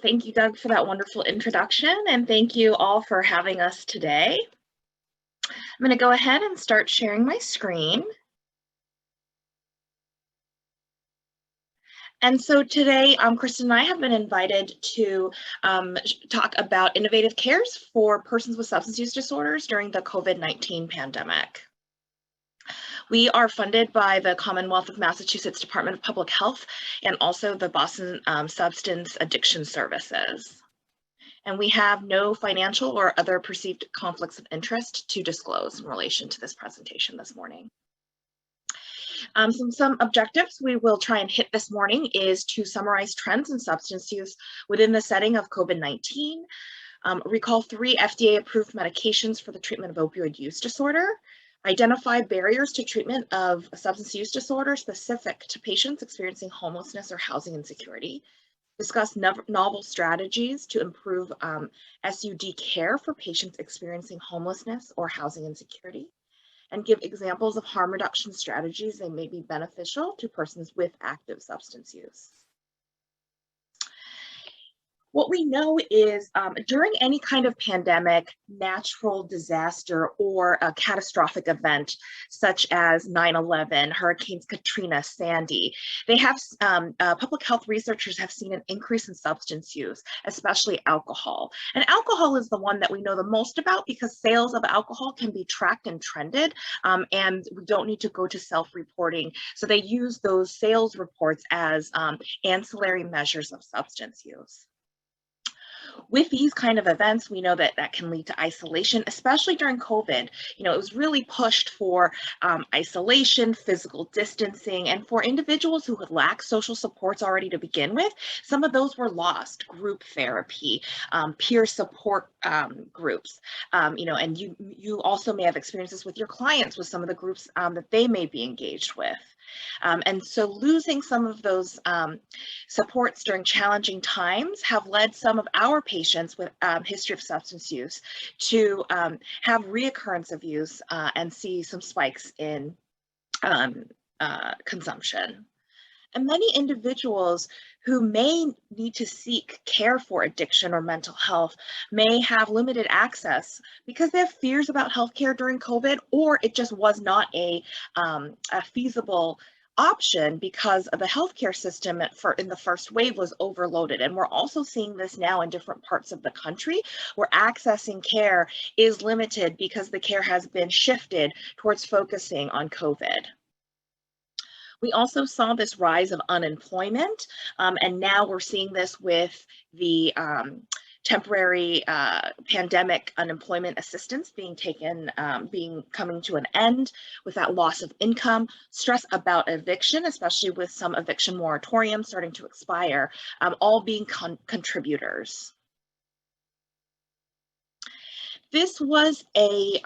Thank you, Doug, for that wonderful introduction, and thank you all for having us today. I'm going to go ahead and start sharing my screen. And so today, Kristin and I have been invited to talk about innovative cares for persons with substance use disorders during the COVID-19 pandemic. We are funded by the Commonwealth of Massachusetts Department of Public Health and also the Boston Substance Addiction Services. And we have no financial or other perceived conflicts of interest to disclose in relation to this presentation this morning. Some objectives we will try and hit this morning is to summarize trends in substance use within the setting of COVID-19, recall 3 FDA-approved medications for the treatment of opioid use disorder, identify barriers to treatment of substance use disorder specific to patients experiencing homelessness or housing insecurity, discuss novel strategies to improve SUD care for patients experiencing homelessness or housing insecurity, and give examples of harm reduction strategies that may be beneficial to persons with active substance use. What we know is during any kind of pandemic, natural disaster, or a catastrophic event, such as 9/11, Hurricanes Katrina, Sandy, they have public health researchers have seen an increase in substance use, especially alcohol. And alcohol is the one that we know the most about because sales of alcohol can be tracked and trended, and we don't need to go to self-reporting. So they use those sales reports as ancillary measures of substance use. With these kind of events, we know that that can lead to isolation, especially during COVID. You know, it was really pushed for isolation, physical distancing, and for individuals who had lacked social supports already to begin with, some of those were lost. Group therapy, peer support groups, you know, and you also may have experienced this with your clients with some of the groups that they may be engaged with. And so losing some of those supports during challenging times have led some of our patients with history of substance use to have reoccurrence of use and see some spikes in consumption. And many individuals who may need to seek care for addiction or mental health may have limited access because they have fears about healthcare during COVID, or it just was not a feasible option because the healthcare system in the first wave was overloaded. And we're also seeing this now in different parts of the country where accessing care is limited because the care has been shifted towards focusing on COVID. We also saw this rise of unemployment, and now we're seeing this with the temporary pandemic unemployment assistance being coming to an end with that loss of income, stress about eviction, especially with some eviction moratoriums starting to expire, all being contributors. This was a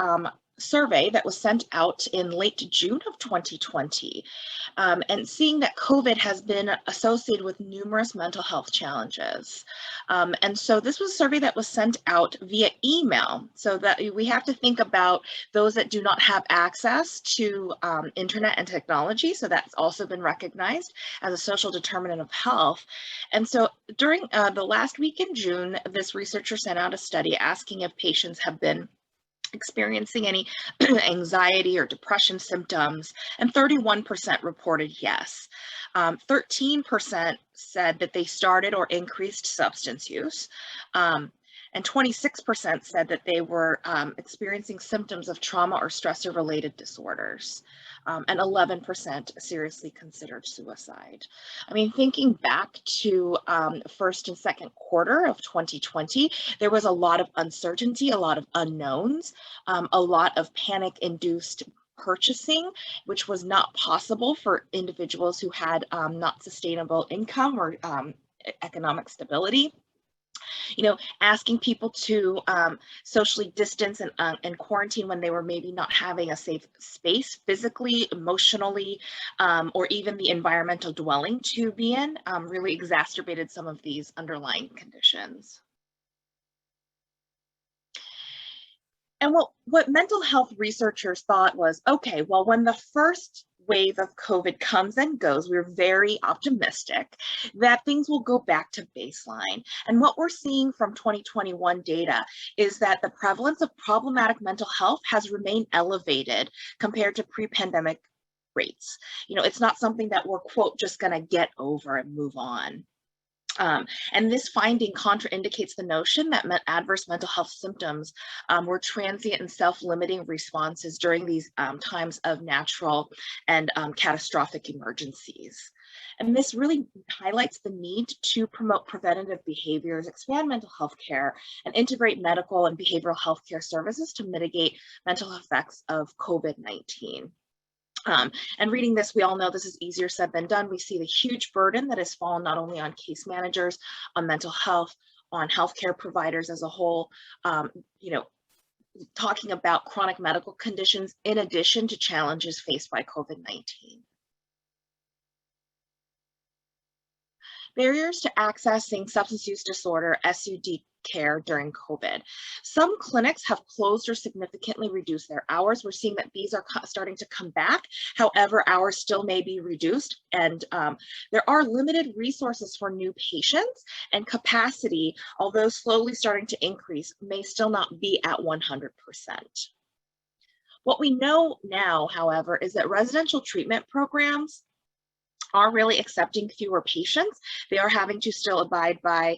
survey that was sent out in late June of 2020, and seeing that COVID has been associated with numerous mental health challenges. And so this was a survey that was sent out via email, so that we have to think about those that do not have access to internet and technology. So that's also been recognized as a social determinant of health. And so during the last week in June, this researcher sent out a study asking if patients have been experiencing any anxiety or depression symptoms, and 31% reported yes. 13% said that they started or increased substance use, and 26% said that they were experiencing symptoms of trauma or stressor-related disorders. And 11% seriously considered suicide. I mean, thinking back to first and second quarter of 2020, there was a lot of uncertainty, a lot of unknowns, a lot of panic-induced purchasing, which was not possible for individuals who had not sustainable income or economic stability. You know, asking people to socially distance and quarantine when they were maybe not having a safe space physically, emotionally, or even the environmental dwelling to be in really exacerbated some of these underlying conditions. And what mental health researchers thought was, okay, well, when the first wave of COVID comes and goes, we're very optimistic that things will go back to baseline. And what we're seeing from 2021 data is that the prevalence of problematic mental health has remained elevated compared to pre-pandemic rates. You know, it's not something that we're, quote, just going to get over and move on. And this finding contraindicates the notion that adverse mental health symptoms were transient and self-limiting responses during these times of natural and catastrophic emergencies. And this really highlights the need to promote preventative behaviors, expand mental health care, and integrate medical and behavioral health care services to mitigate mental effects of COVID-19. And reading this, we all know this is easier said than done. We see the huge burden that has fallen not only on case managers, on mental health, on healthcare providers as a whole, you know, talking about chronic medical conditions in addition to challenges faced by COVID-19. Barriers to accessing substance use disorder, SUD care during COVID. Some clinics have closed or significantly reduced their hours. We're seeing that these are starting to come back. However, hours still may be reduced, and there are limited resources for new patients, and capacity, although slowly starting to increase, may still not be at 100%. What we know now, however, is that residential treatment programs are really accepting fewer patients. They are having to still abide by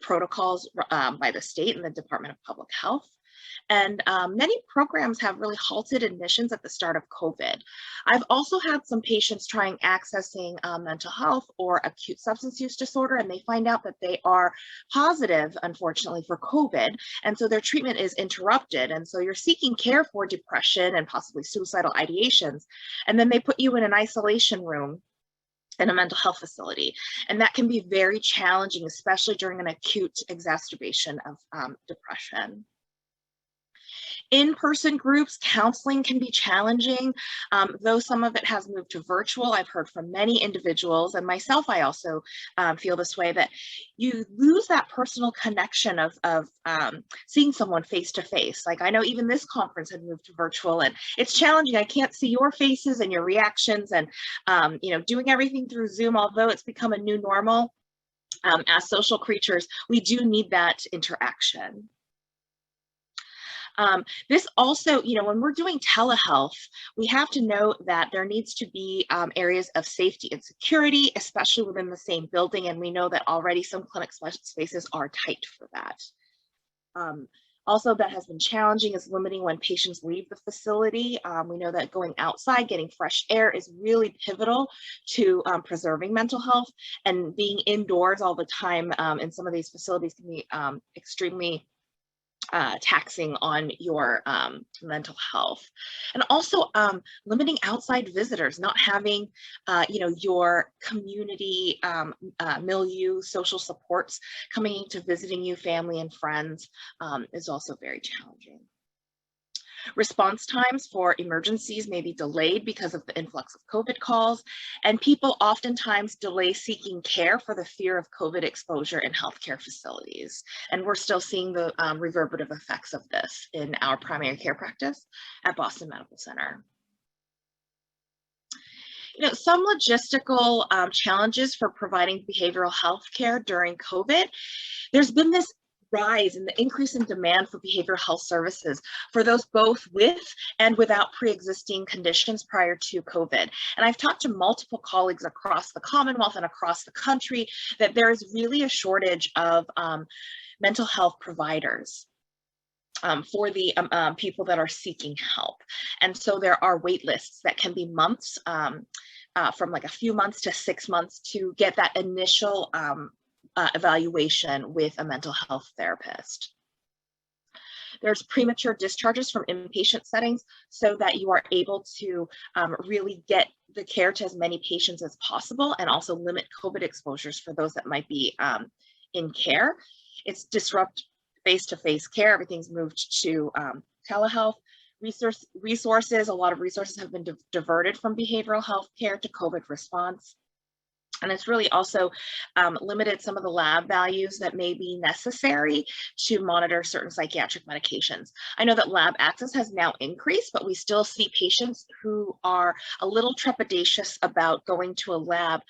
protocols by the state and the Department of Public Health. And many programs have really halted admissions at the start of COVID. I've also had some patients trying accessing mental health or acute substance use disorder, and they find out that they are positive, unfortunately, for COVID. And so their treatment is interrupted. And so you're seeking care for depression and possibly suicidal ideations. And then they put you in an isolation room in a mental health facility. And that can be very challenging, especially during an acute exacerbation of depression. In-person groups, counseling can be challenging, though some of it has moved to virtual. I've heard from many individuals, and myself, I also feel this way, that you lose that personal connection of seeing someone face to face. Like, I know even this conference had moved to virtual, and it's challenging. I can't see your faces and your reactions, and you know, doing everything through Zoom, although it's become a new normal. As social creatures, we do need that interaction. This also, you know, when we're doing telehealth, we have to know that there needs to be areas of safety and security, especially within the same building. And we know that already some clinic spaces are tight for that. Also, that has been challenging is limiting when patients leave the facility. We know that going outside, getting fresh air is really pivotal to preserving mental health, and being indoors all the time in some of these facilities can be extremely taxing on your mental health. And also limiting outside visitors, not having you know, your community milieu, social supports coming into visiting you, family and friends, is also very challenging. Response times for emergencies may be delayed because of the influx of COVID calls, and people oftentimes delay seeking care for the fear of COVID exposure in healthcare facilities. And we're still seeing the reverberative effects of this in our primary care practice at Boston Medical Center. You know, some logistical challenges for providing behavioral health care during COVID. There's been this rise in the increase in demand for behavioral health services for those both with and without pre-existing conditions prior to COVID. And I've talked to multiple colleagues across the Commonwealth and across the country that there is really a shortage of mental health providers for the people that are seeking help. And so there are wait lists that can be months, from like a few months to 6 months to get that initial evaluation with a mental health therapist. There's premature discharges from inpatient settings so that you are able to really get the care to as many patients as possible, and also limit COVID exposures for those that might be in care. It's disrupt face-to-face care. Everything's moved to telehealth. Resources, a lot of resources have been diverted from behavioral health care to COVID response. And it's really also limited some of the lab values that may be necessary to monitor certain psychiatric medications. I know that lab access has now increased, but we still see patients who are a little trepidatious about going to a lab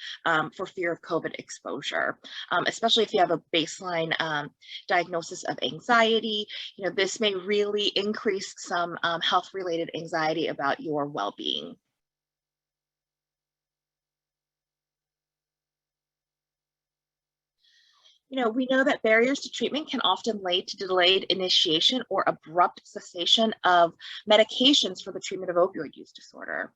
for fear of COVID exposure, especially if you have a baseline diagnosis of anxiety. You know, this may really increase some health-related anxiety about your well-being. You know, we know that barriers to treatment can often lead to delayed initiation or abrupt cessation of medications for the treatment of opioid use disorder.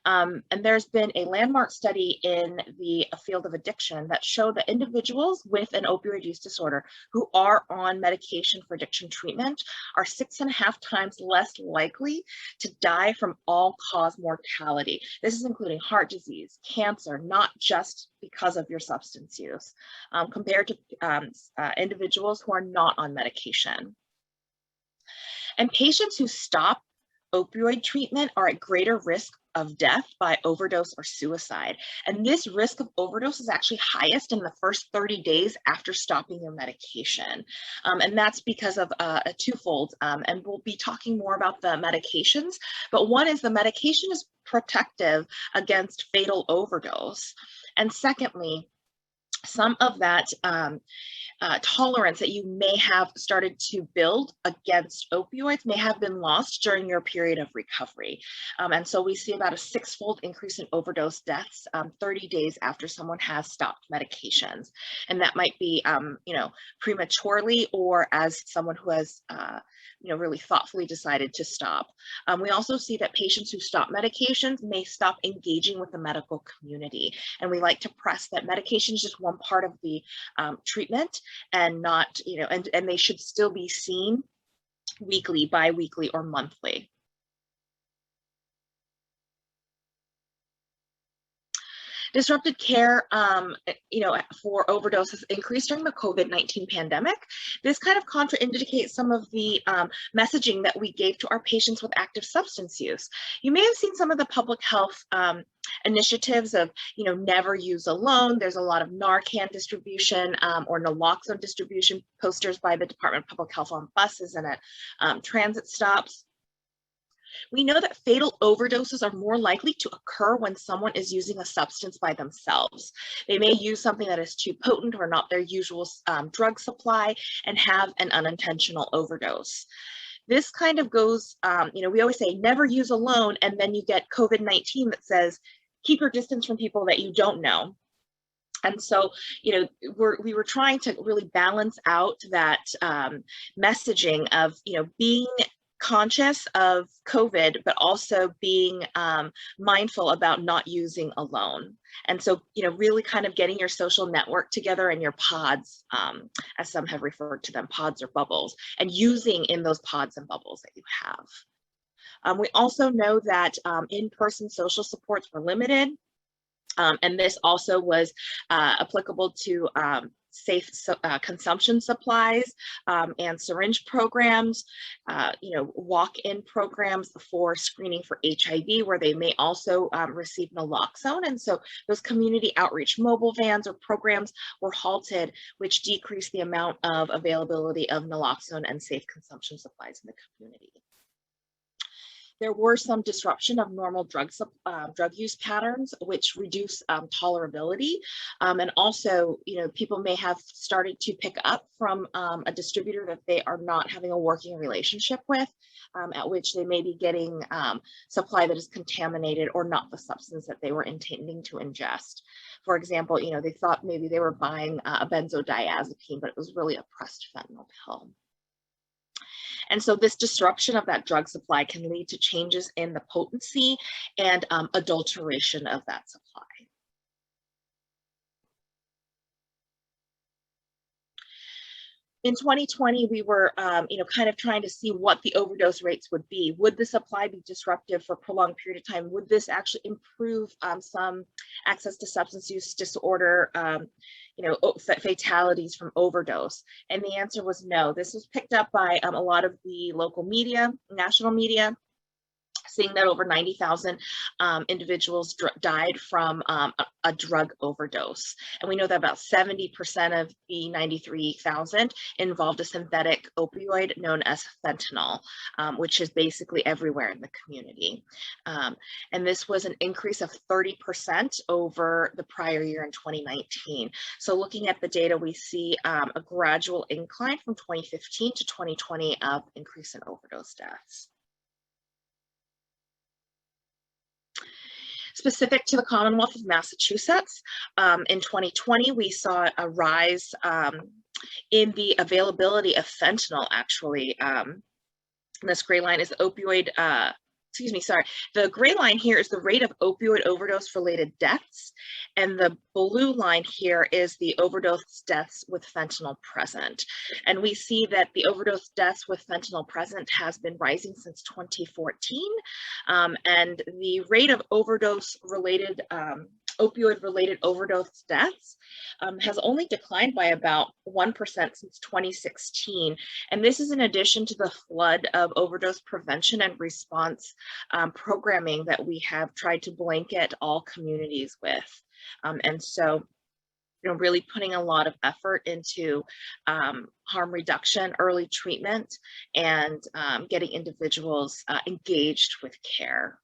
And there's been a landmark study in the field of addiction that showed that individuals with an opioid use disorder who are on medication for addiction treatment are 6.5 times less likely to die from all-cause mortality. This is including heart disease, cancer, not just because of your substance use, compared to individuals who are not on medication. And patients who stop opioid treatment are at greater risk of death by overdose or suicide. And this risk of overdose is actually highest in the first 30 days after stopping your medication. And that's because of a twofold. And we'll be talking more about the medications, but one is the medication is protective against fatal overdose. And secondly, some of that tolerance that you may have started to build against opioids may have been lost during your period of recovery. And so we see about a 6-fold increase in overdose deaths 30 days after someone has stopped medications. And that might be, you know, prematurely or as someone who has, you know, really thoughtfully decided to stop. We also see that patients who stop medications may stop engaging with the medical community. And we like to press that medication is just one part of the treatment and not, you know, and they should still be seen weekly, bi-weekly, or monthly. Disrupted care, you know, for overdoses increased during the COVID-19 pandemic. This kind of contraindicates some of the messaging that we gave to our patients with active substance use. You may have seen some of the public health initiatives of, you know, never use alone. There's a lot of Narcan distribution or Naloxone distribution posters by the Department of Public Health on buses and at transit stops. We know that fatal overdoses are more likely to occur when someone is using a substance by themselves. They may use something that is too potent or not their usual drug supply and have an unintentional overdose. This kind of goes, you know, we always say never use alone, and then you get COVID-19 that says keep your distance from people that you don't know. And so, you know, we were trying to really balance out that messaging of, you know, being conscious of COVID, but also being mindful about not using alone. And so, you know, really kind of getting your social network together in your pods, as some have referred to them, pods or bubbles, and using in those pods and bubbles that you have. We also know that in-person social supports were limited. And this also was applicable to safe consumption supplies and syringe programs, you know, walk-in programs for screening for HIV, where they may also receive naloxone. And so those community outreach mobile vans or programs were halted, which decreased the amount of availability of naloxone and safe consumption supplies in the community. There were some disruption of normal drug use patterns, which reduce tolerability. And also, you know, people may have started to pick up from a distributor that they are not having a working relationship with, at which they may be getting supply that is contaminated or not the substance that they were intending to ingest. For example, you know, they thought maybe they were buying a benzodiazepine, but it was really a pressed fentanyl pill. And so this disruption of that drug supply can lead to changes in the potency and adulteration of that supply. In 2020, we were, you know, kind of trying to see what the overdose rates would be. Would the supply be disruptive for a prolonged period of time? Would this actually improve some access to substance use disorder, you know, fatalities from overdose? And the answer was no. This was picked up by a lot of the local media, national media, seeing that over 90,000 individuals died from a drug overdose. And we know that about 70% of the 93,000 involved a synthetic opioid known as fentanyl, which is basically everywhere in the community. And this was an increase of 30% over the prior year in 2019. So looking at the data, we see a gradual incline from 2015 to 2020 of increase in overdose deaths. Specific to the Commonwealth of Massachusetts, in 2020, we saw a rise in the availability of fentanyl, actually. This gray line is opioid, the gray line here is the rate of opioid overdose related deaths, and the blue line here is the overdose deaths with fentanyl present. And we see that the overdose deaths with fentanyl present has been rising since 2014, and the rate of overdose related opioid-related overdose deaths has only declined by about 1% since 2016. And this is in addition to the flood of overdose prevention and response programming that we have tried to blanket all communities with. And so, really putting a lot of effort into harm reduction, early treatment, and getting individuals engaged with care.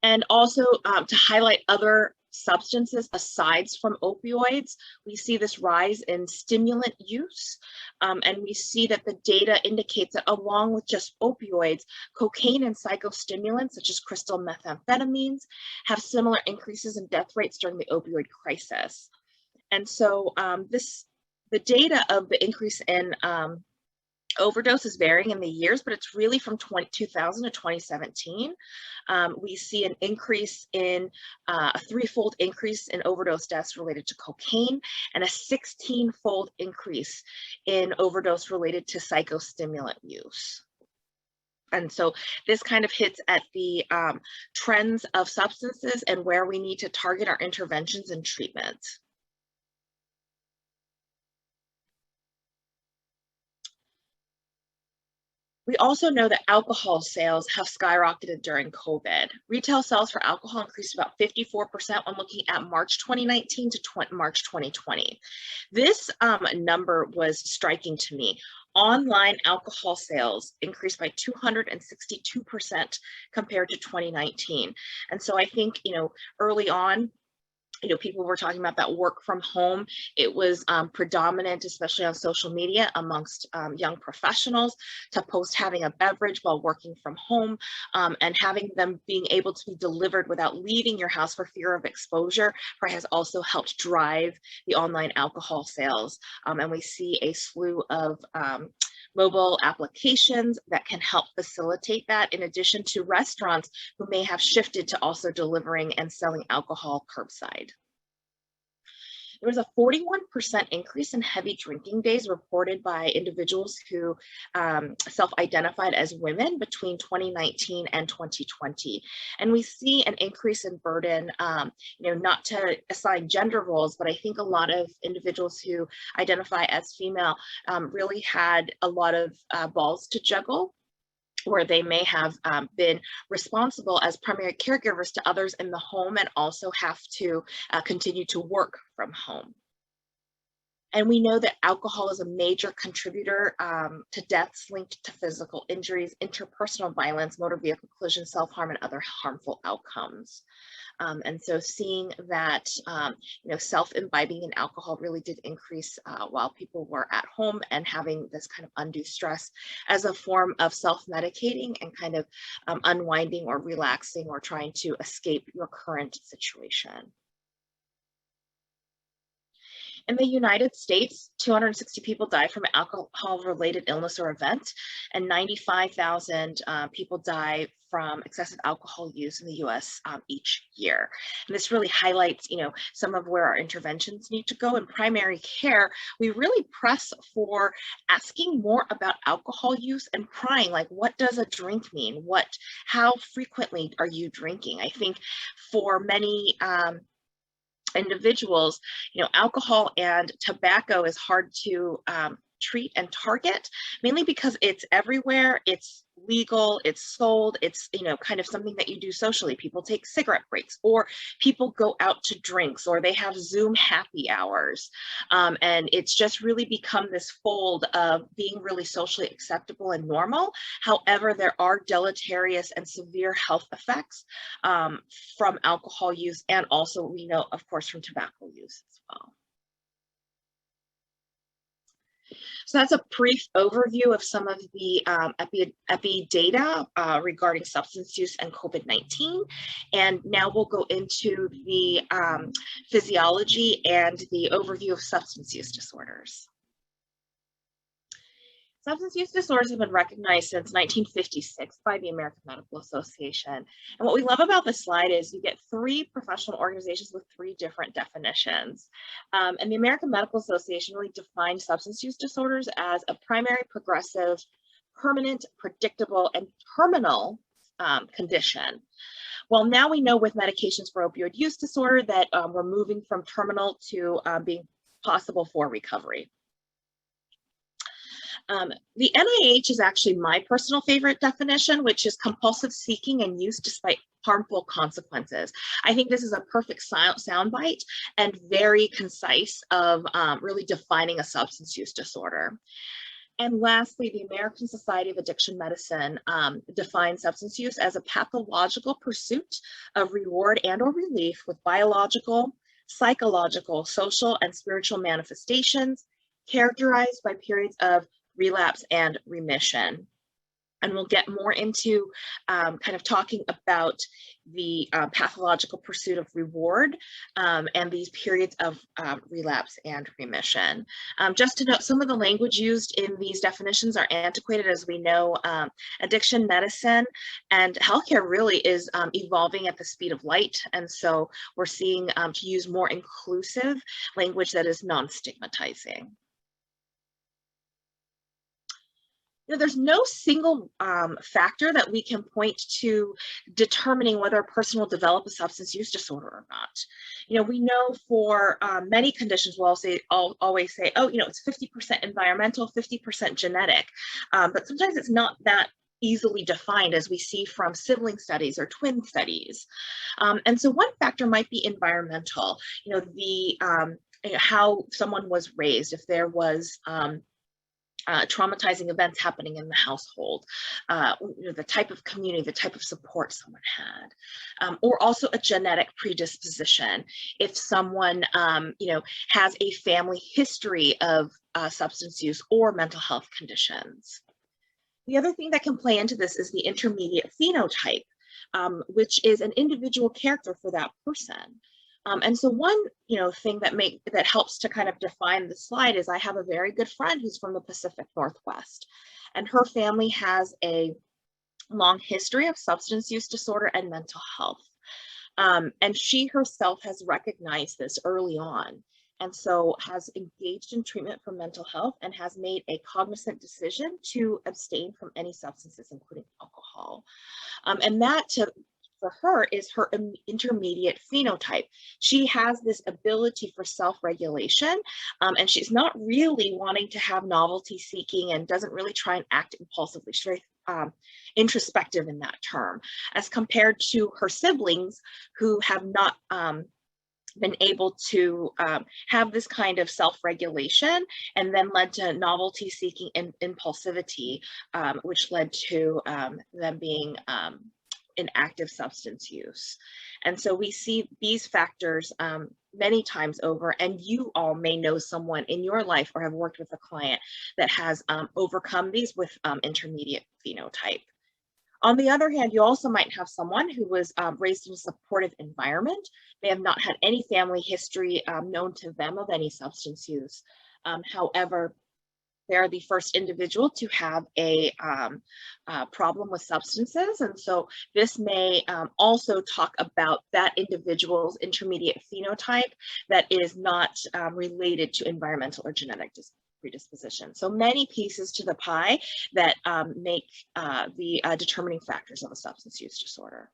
And also to highlight other substances aside from opioids, we see this rise in stimulant use, and we see that the data indicates that along with just opioids, cocaine and psychostimulants such as crystal methamphetamines have similar increases in death rates during the opioid crisis. And so the data of the increase in overdose is varying in the years, but it's really from 2000 to 2017. We see an increase in a 3-fold increase in overdose deaths related to cocaine, and a 16-fold increase in overdose related to psychostimulant use. And so this kind of hits at the trends of substances and where we need to target our interventions and treatments. We also know that alcohol sales have skyrocketed during COVID. Retail sales for alcohol increased about 54% when looking at March 2019 to March 2020. This number was striking to me. Online alcohol sales increased by 262% compared to 2019. And so I think, early on, people were talking about that work from home. It was predominant, especially on social media, amongst young professionals to post having a beverage while working from home, and having them being able to be delivered without leaving your house for fear of exposure has also helped drive the online alcohol sales. And we see a slew of mobile applications that can help facilitate that, in addition to restaurants who may have shifted to also delivering and selling alcohol curbside. There was a 41% increase in heavy drinking days reported by individuals who self-identified as women between 2019 and 2020. And we see an increase in burden, not to assign gender roles, but I think a lot of individuals who identify as female really had a lot of balls to juggle, where they may have been responsible as primary caregivers to others in the home and also have to continue to work from home. And we know that alcohol is a major contributor to deaths linked to physical injuries, interpersonal violence, motor vehicle collision, self-harm, and other harmful outcomes. And so seeing that, self-imbibing in alcohol really did increase while people were at home and having this kind of undue stress as a form of self-medicating and kind of unwinding or relaxing or trying to escape your current situation. In the United States, 260 people died from an alcohol-related illness or event, and 95,000 people die from excessive alcohol use in the US each year. And this really highlights, some of where our interventions need to go. In primary care, we really press for asking more about alcohol use and prying, like, what does a drink mean? How frequently are you drinking? I think for many individuals, alcohol and tobacco is hard to treat, and target, mainly because it's everywhere, it's legal, it's sold, it's, you know, kind of something that you do socially. People take cigarette breaks, or people go out to drinks, or they have Zoom happy hours. And it's just really become this fold of being really socially acceptable and normal. However, there are deleterious and severe health effects from alcohol use, and also we know, of course, from tobacco use as well. So that's a brief overview of some of the epi data regarding substance use and COVID-19. And now we'll go into the physiology and the overview of substance use disorders. Substance use disorders have been recognized since 1956 by the American Medical Association. And what we love about this slide is you get 3 professional organizations with 3 different definitions. And the American Medical Association really defined substance use disorders as a primary, progressive, permanent, predictable, and terminal condition. Well, now we know with medications for opioid use disorder that we're moving from terminal to being possible for recovery. The NIH is actually my personal favorite definition, which is compulsive seeking and use despite harmful consequences. I think this is a perfect soundbite and very concise of really defining a substance use disorder. And lastly, the American Society of Addiction Medicine defines substance use as a pathological pursuit of reward and or relief with biological, psychological, social, and spiritual manifestations characterized by periods of relapse and remission. And we'll get more into kind of talking about the pathological pursuit of reward and these periods of relapse and remission. Just to note, some of the language used in these definitions are antiquated. As we know, addiction medicine and healthcare really is evolving at the speed of light. And so we're seeing to use more inclusive language that is non-stigmatizing. You know, there's no single factor that we can point to determining whether a person will develop a substance use disorder or not. You know, we know for many conditions, we'll always say, oh, you know, it's 50% environmental, 50% genetic, but sometimes it's not that easily defined, as we see from sibling studies or twin studies. And so one factor might be environmental. You know, the how someone was raised, if there was traumatizing events happening in the household, you know, the type of community, the type of support someone had, or also a genetic predisposition. If someone, you know, has a family history of substance use or mental health conditions. The other thing that can play into this is the intermediate phenotype, which is an individual character for that person. And so one, you know, thing that helps to kind of define the slide is I have a very good friend who's from the Pacific Northwest, and her family has a long history of substance use disorder and mental health. And she herself has recognized this early on, and so has engaged in treatment for mental health and has made a cognizant decision to abstain from any substances, including alcohol. And that for her is her intermediate phenotype. She has this ability for self-regulation, and she's not really wanting to have novelty seeking and doesn't really try and act impulsively. She's very introspective in that term, as compared to her siblings who have not been able to have this kind of self-regulation, and then led to novelty seeking and impulsivity, which led to them being in active substance use. And so we see these factors many times over, and you all may know someone in your life or have worked with a client that has overcome these with intermediate phenotype. On the other hand, you also might have someone who was raised in a supportive environment. They have not had any family history known to them of any substance use. However, they're the first individual to have a problem with substances. And so this may also talk about that individual's intermediate phenotype that is not related to environmental or genetic predisposition. So many pieces to the pie that make the determining factors of a substance use disorder.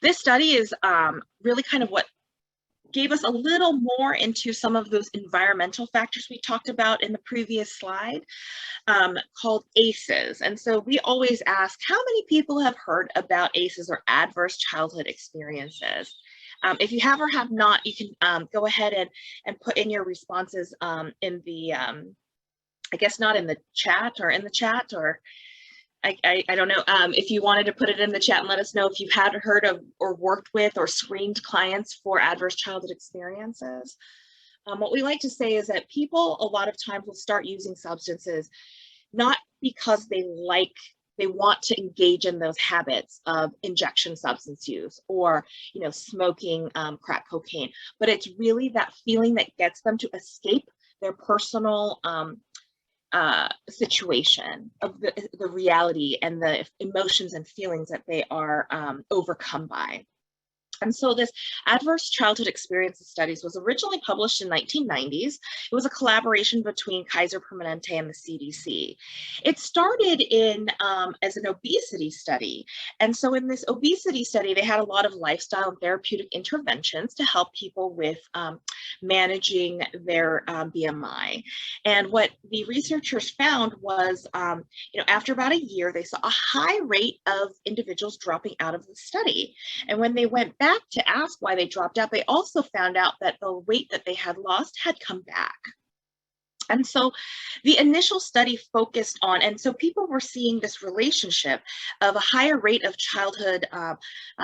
This study is really kind of what gave us a little more into some of those environmental factors we talked about in the previous slide, called ACEs. And so we always ask, how many people have heard about ACEs, or adverse childhood experiences? If you have or have not, you can go ahead and put in your responses in the, I guess not in the chat, or in the chat, or I don't know, if you wanted to put it in the chat and let us know if you've had heard of or worked with or screened clients for adverse childhood experiences. What we like to say is that people a lot of times will start using substances not because they want to engage in those habits of injection substance use, or smoking crack cocaine, but it's really that feeling that gets them to escape their personal situation of the reality and the emotions and feelings that they are overcome by. And so this adverse childhood experiences studies was originally published in 1990s. It was a collaboration between Kaiser Permanente and the CDC. It started in as an obesity study. And so in this obesity study, they had a lot of lifestyle and therapeutic interventions to help people with managing their BMI. And what the researchers found was, after about a year, they saw a high rate of individuals dropping out of the study. And when they went back to ask why they dropped out, they also found out that the weight that they had lost had come back. And so the initial study focused on, and so people were seeing this relationship of a higher rate of childhood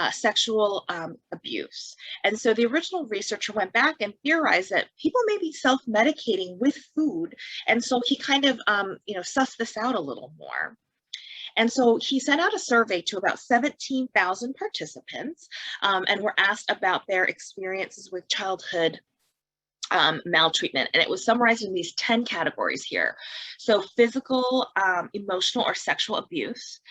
sexual abuse. And so the original researcher went back and theorized that people may be self-medicating with food. And so he kind of, sussed this out a little more. And so he sent out a survey to about 17,000 participants and were asked about their experiences with childhood maltreatment. And it was summarized in these 10 categories here. So physical, emotional, or sexual abuse,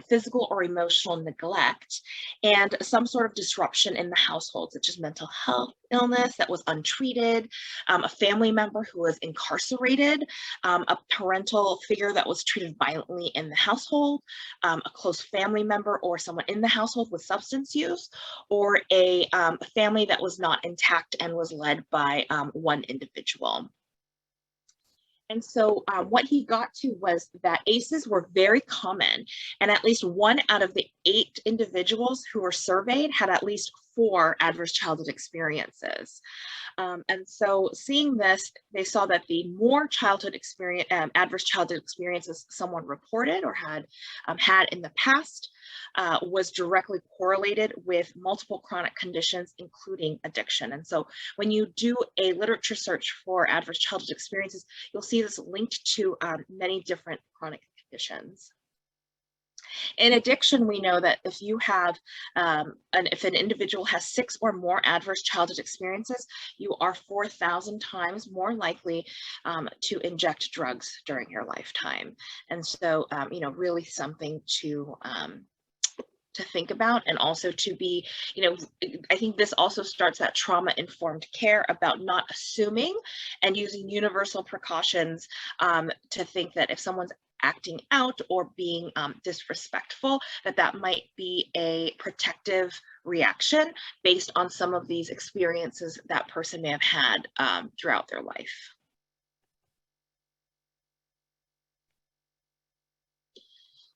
physical or emotional neglect, and some sort of disruption in the household, such as mental health illness that was untreated, a family member who was incarcerated, a parental figure that was treated violently in the household, a close family member or someone in the household with substance use, or a family that was not intact and was led by one individual. And so what he got to was that ACEs were very common, and at least 1 out of the 8 individuals who were surveyed had at least 4 adverse childhood experiences. And so seeing this, they saw that the more adverse childhood experiences someone reported or had had in the past was directly correlated with multiple chronic conditions, including addiction. And so when you do a literature search for adverse childhood experiences, you'll see this linked to many different chronic conditions. In addiction, we know that if you have, if an individual has 6 or more adverse childhood experiences, you are 4,000 times more likely to inject drugs during your lifetime. And so, really something to think about, and also to be, I think this also starts that trauma-informed care about not assuming and using universal precautions to think that if someone's acting out or being disrespectful, that might be a protective reaction based on some of these experiences that person may have had throughout their life.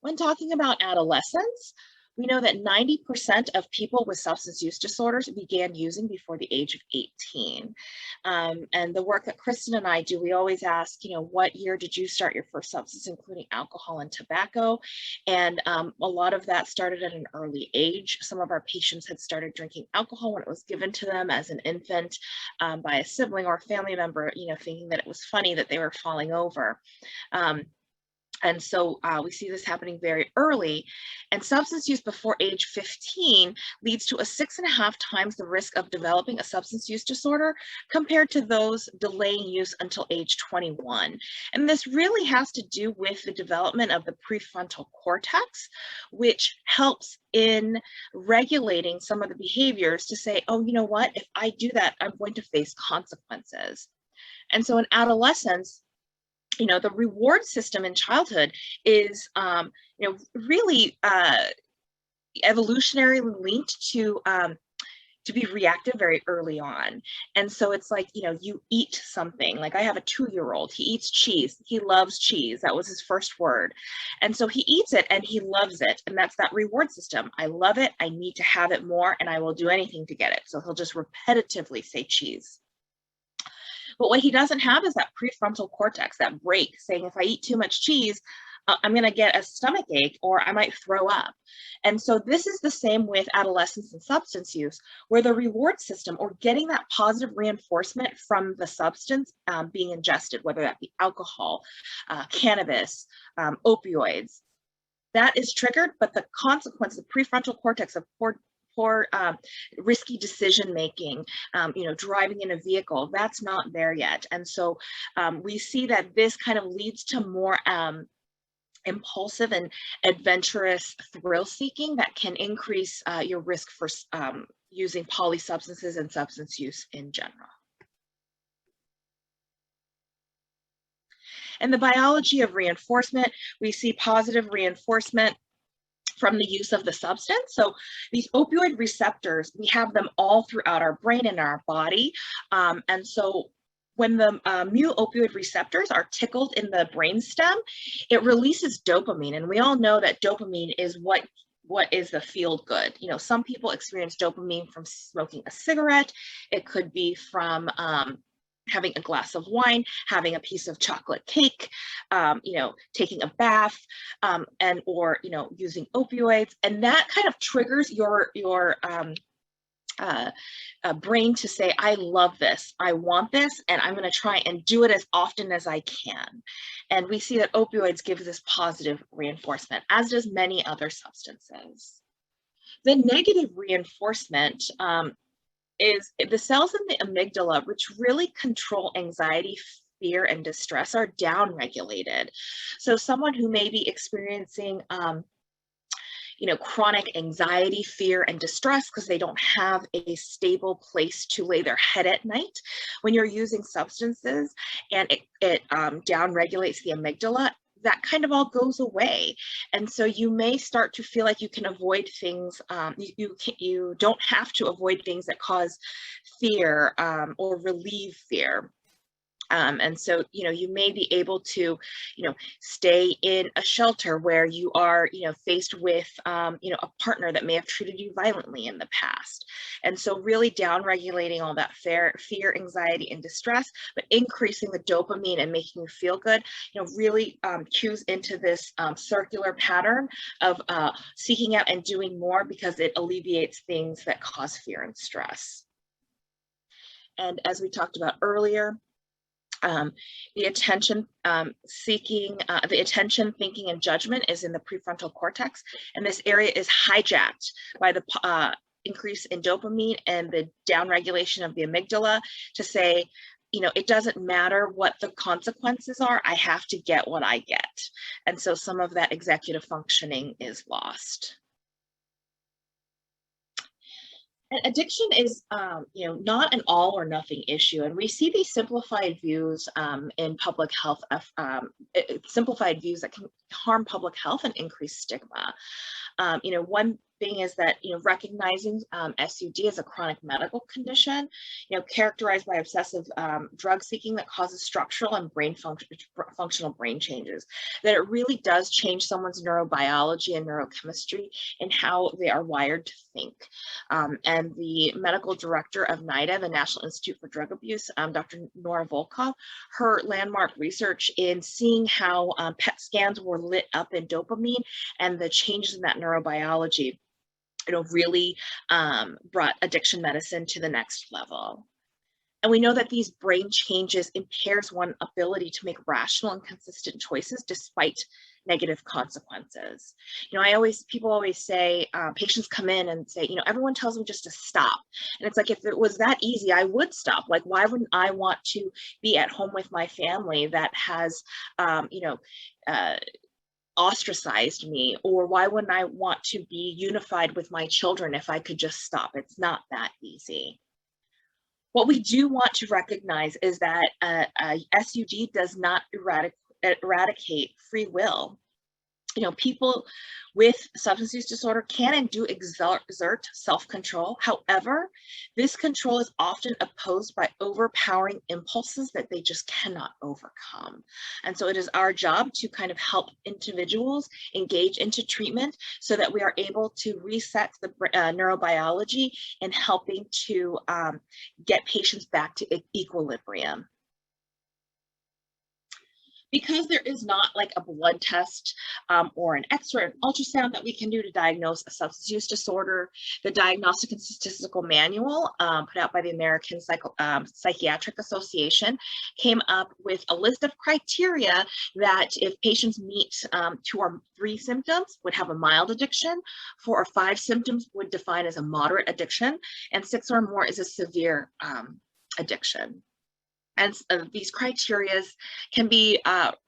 When talking about adolescence, we know that 90% of people with substance use disorders began using before the age of 18. And the work that Kristin and I do, we always ask, what year did you start your first substance, including alcohol and tobacco? And a lot of that started at an early age. Some of our patients had started drinking alcohol when it was given to them as an infant by a sibling or a family member, thinking that it was funny that they were falling over. And so we see this happening very early, and substance use before age 15 leads to a 6.5 times the risk of developing a substance use disorder compared to those delaying use until age 21. And this really has to do with the development of the prefrontal cortex, which helps in regulating some of the behaviors to say, oh, you know what, if I do that, I'm going to face consequences. And so in adolescence, the reward system in childhood is, really evolutionarily linked to to be reactive very early on. And so it's like, you know, you eat something. Like I have a 2-year-old, he eats cheese. He loves cheese. That was his first word. And so he eats it and he loves it. And that's that reward system. I love it. I need to have it more and I will do anything to get it. So he'll just repetitively say cheese. But what he doesn't have is that prefrontal cortex, that break saying, if I eat too much cheese, I'm going to get a stomach ache or I might throw up. And so this is the same with adolescence and substance use, where the reward system or getting that positive reinforcement from the substance being ingested, whether that be alcohol, cannabis, opioids, that is triggered, but the consequence, the prefrontal cortex of poor risky decision making, you know, driving in a vehicle, that's not there yet. And so we see that this kind of leads to more impulsive and adventurous thrill seeking that can increase your risk for using polysubstances and substance use in general. And the biology of reinforcement, we see positive reinforcement from the use of the substance. So these opioid receptors, we have them all throughout our brain and our body. And so when the mu opioid receptors are tickled in the brainstem, it releases dopamine. And we all know that dopamine is what is the feel good. You know, some people experience dopamine from smoking a cigarette. It could be from having a glass of wine, having a piece of chocolate cake, you know, taking a bath, and or, you know, using opioids. And that kind of triggers your brain to say, I love this, I want this, and I'm going to try and do it as often as I can. And we see that opioids give this positive reinforcement, as does many other substances. The negative reinforcement is the cells in the amygdala, which really control anxiety, fear, and distress, are downregulated. So someone who may be experiencing you know, chronic anxiety, fear, and distress because they don't have a stable place to lay their head at night, when you're using substances and it downregulates the amygdala, that kind of all goes away. And so you may start to feel like you can avoid things, you don't have to avoid things that cause fear or relieve fear. And so, you know, you may be able to, you know, stay in a shelter where you are, you know, faced with, you know, a partner that may have treated you violently in the past. And so really down-regulating all that fear, anxiety, and distress, but increasing the dopamine and making you feel good, you know, really cues into this circular pattern of seeking out and doing more because it alleviates things that cause fear and stress. And as we talked about earlier, the attention seeking, the attention, thinking, and judgment is in the prefrontal cortex. And this area is hijacked by the increase in dopamine and the downregulation of the amygdala to say, you know, it doesn't matter what the consequences are, I have to get what I get. And so some of that executive functioning is lost. And addiction is, you know, not an all or nothing issue. And we see these simplified views in public health, simplified views that can harm public health and increase stigma. You know, one thing is that, you know, recognizing SUD as a chronic medical condition, you know, characterized by obsessive drug seeking that causes structural and functional brain changes, that it really does change someone's neurobiology and neurochemistry and how they are wired to think. And the medical director of NIDA, the National Institute for Drug Abuse, Dr. Nora Volkov, her landmark research in seeing how PET scans were lit up in dopamine and the changes in that neurobiology, you know, really brought addiction medicine to the next level. And we know that these brain changes impairs one's ability to make rational and consistent choices despite negative consequences. You know, people always say, patients come in and say, you know, everyone tells me just to stop. And it's like, if it was that easy, I would stop. Like, why wouldn't I want to be at home with my family that has, you know, ostracized me? Or why wouldn't I want to be unified with my children if I could just stop? It's not that easy. What we do want to recognize is that SUD does not eradicate free will. People with substance use disorder can and do exert self-control. However, this control is often opposed by overpowering impulses that they just cannot overcome. And so it is our job to kind of help individuals engage into treatment so that we are able to reset the neurobiology and helping to get patients back to equilibrium. Because there is not like a blood test or an X-ray, an ultrasound that we can do to diagnose a substance use disorder, the Diagnostic and Statistical Manual put out by the American Psychiatric Association came up with a list of criteria that if patients meet 2 or 3 symptoms would have a mild addiction, 4 or 5 symptoms would define as a moderate addiction, and 6 or more is a severe addiction. And these criteria can be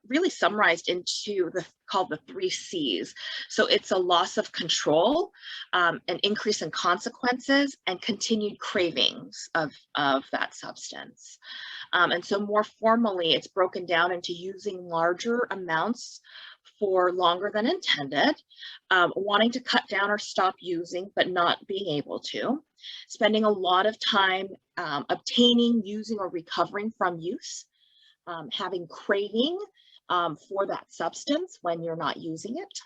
really summarized into called the 3 C's. So it's a loss of control, an increase in consequences, and continued cravings of that substance. And so more formally, it's broken down into using larger amounts for longer than intended, wanting to cut down or stop using, but not being able to, spending a lot of time obtaining, using, or recovering from use, having craving for that substance when you're not using it,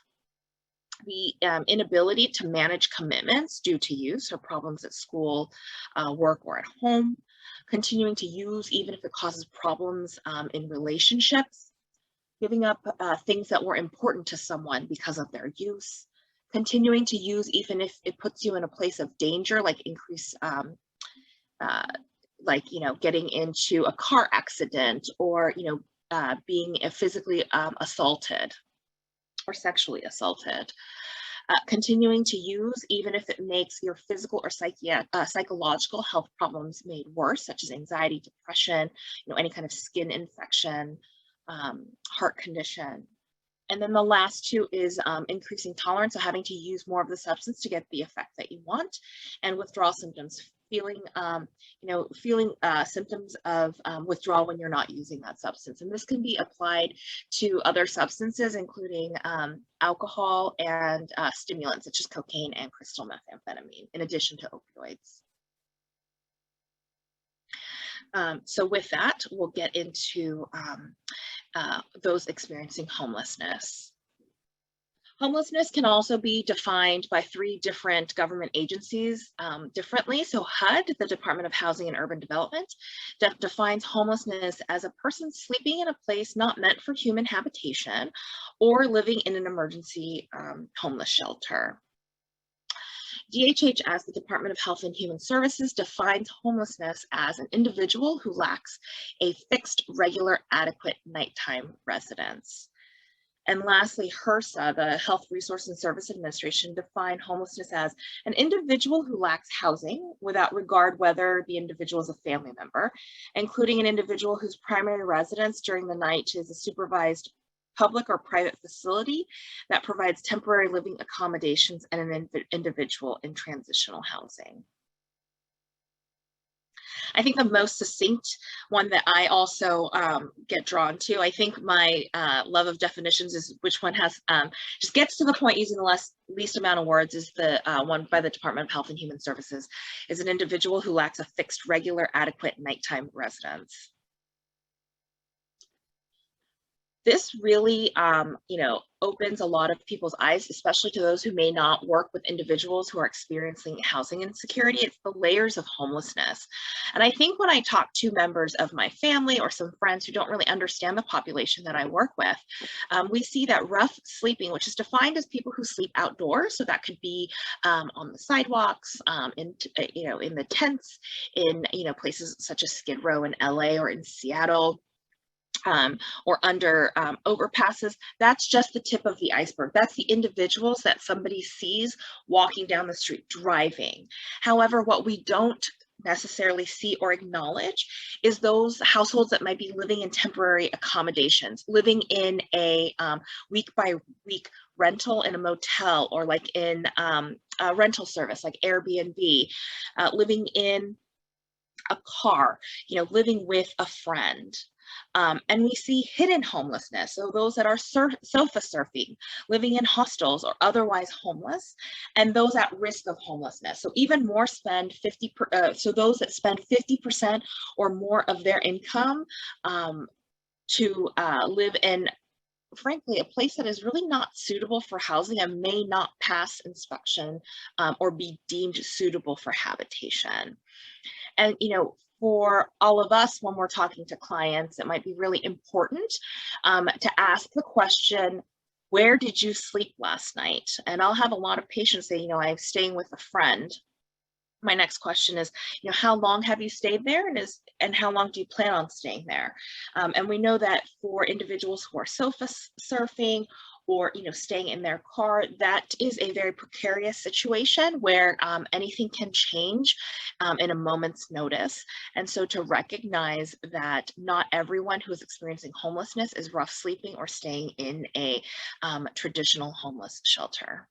the inability to manage commitments due to use or problems at school, work, or at home, continuing to use even if it causes problems in relationships, giving up things that were important to someone because of their use, continuing to use even if it puts you in a place of danger, like increase, getting into a car accident, or being physically assaulted or sexually assaulted. Continuing to use even if it makes your physical or psychological health problems made worse, such as anxiety, depression, any kind of skin infection, heart condition. And then the last 2 is increasing tolerance, so having to use more of the substance to get the effect that you want, and withdrawal symptoms, feeling symptoms of withdrawal when you're not using that substance. And this can be applied to other substances, including alcohol and stimulants such as cocaine and crystal methamphetamine, in addition to opioids. So with that, we'll get into those experiencing homelessness. Homelessness can also be defined by 3 different government agencies differently. So HUD, the Department of Housing and Urban Development, defines homelessness as a person sleeping in a place not meant for human habitation or living in an emergency homeless shelter. DHHS, the Department of Health and Human Services, defines homelessness as an individual who lacks a fixed, regular, adequate nighttime residence. And lastly, HRSA, the Health Resource and Service Administration, defined homelessness as an individual who lacks housing without regard whether the individual is a family member, including an individual whose primary residence during the night is a supervised public or private facility that provides temporary living accommodations and an individual in transitional housing. I think the most succinct one that I also get drawn to, I think my love of definitions is which one has, just gets to the point using the least amount of words, is the one by the Department of Health and Human Services, is an individual who lacks a fixed, regular, adequate nighttime residence. This really, opens a lot of people's eyes, especially to those who may not work with individuals who are experiencing housing insecurity. It's the layers of homelessness. And I think when I talk to members of my family or some friends who don't really understand the population that I work with, we see that rough sleeping, which is defined as people who sleep outdoors. So that could be on the sidewalks, in the tents, in places such as Skid Row in LA or in Seattle. Or under overpasses. That's just the tip of the iceberg. That's the individuals that somebody sees walking down the street driving. However, what we don't necessarily see or acknowledge is those households that might be living in temporary accommodations, living in a week by week rental in a motel, or like in a rental service like Airbnb, living in a car, living with a friend. And we see hidden homelessness, so those that are sofa surfing, living in hostels or otherwise homeless, and those at risk of homelessness. So even more spend so those that spend 50% or more of their income to live in, frankly, a place that is really not suitable for housing and may not pass inspection or be deemed suitable for habitation. And, for all of us, when we're talking to clients, it might be really important to ask the question, where did you sleep last night? And I'll have a lot of patients say, I'm staying with a friend. My next question is, how long have you stayed there, and how long do you plan on staying there? And we know that for individuals who are sofa surfing or staying in their car, that is a very precarious situation where anything can change in a moment's notice. And so to recognize that not everyone who is experiencing homelessness is rough sleeping or staying in a traditional homeless shelter.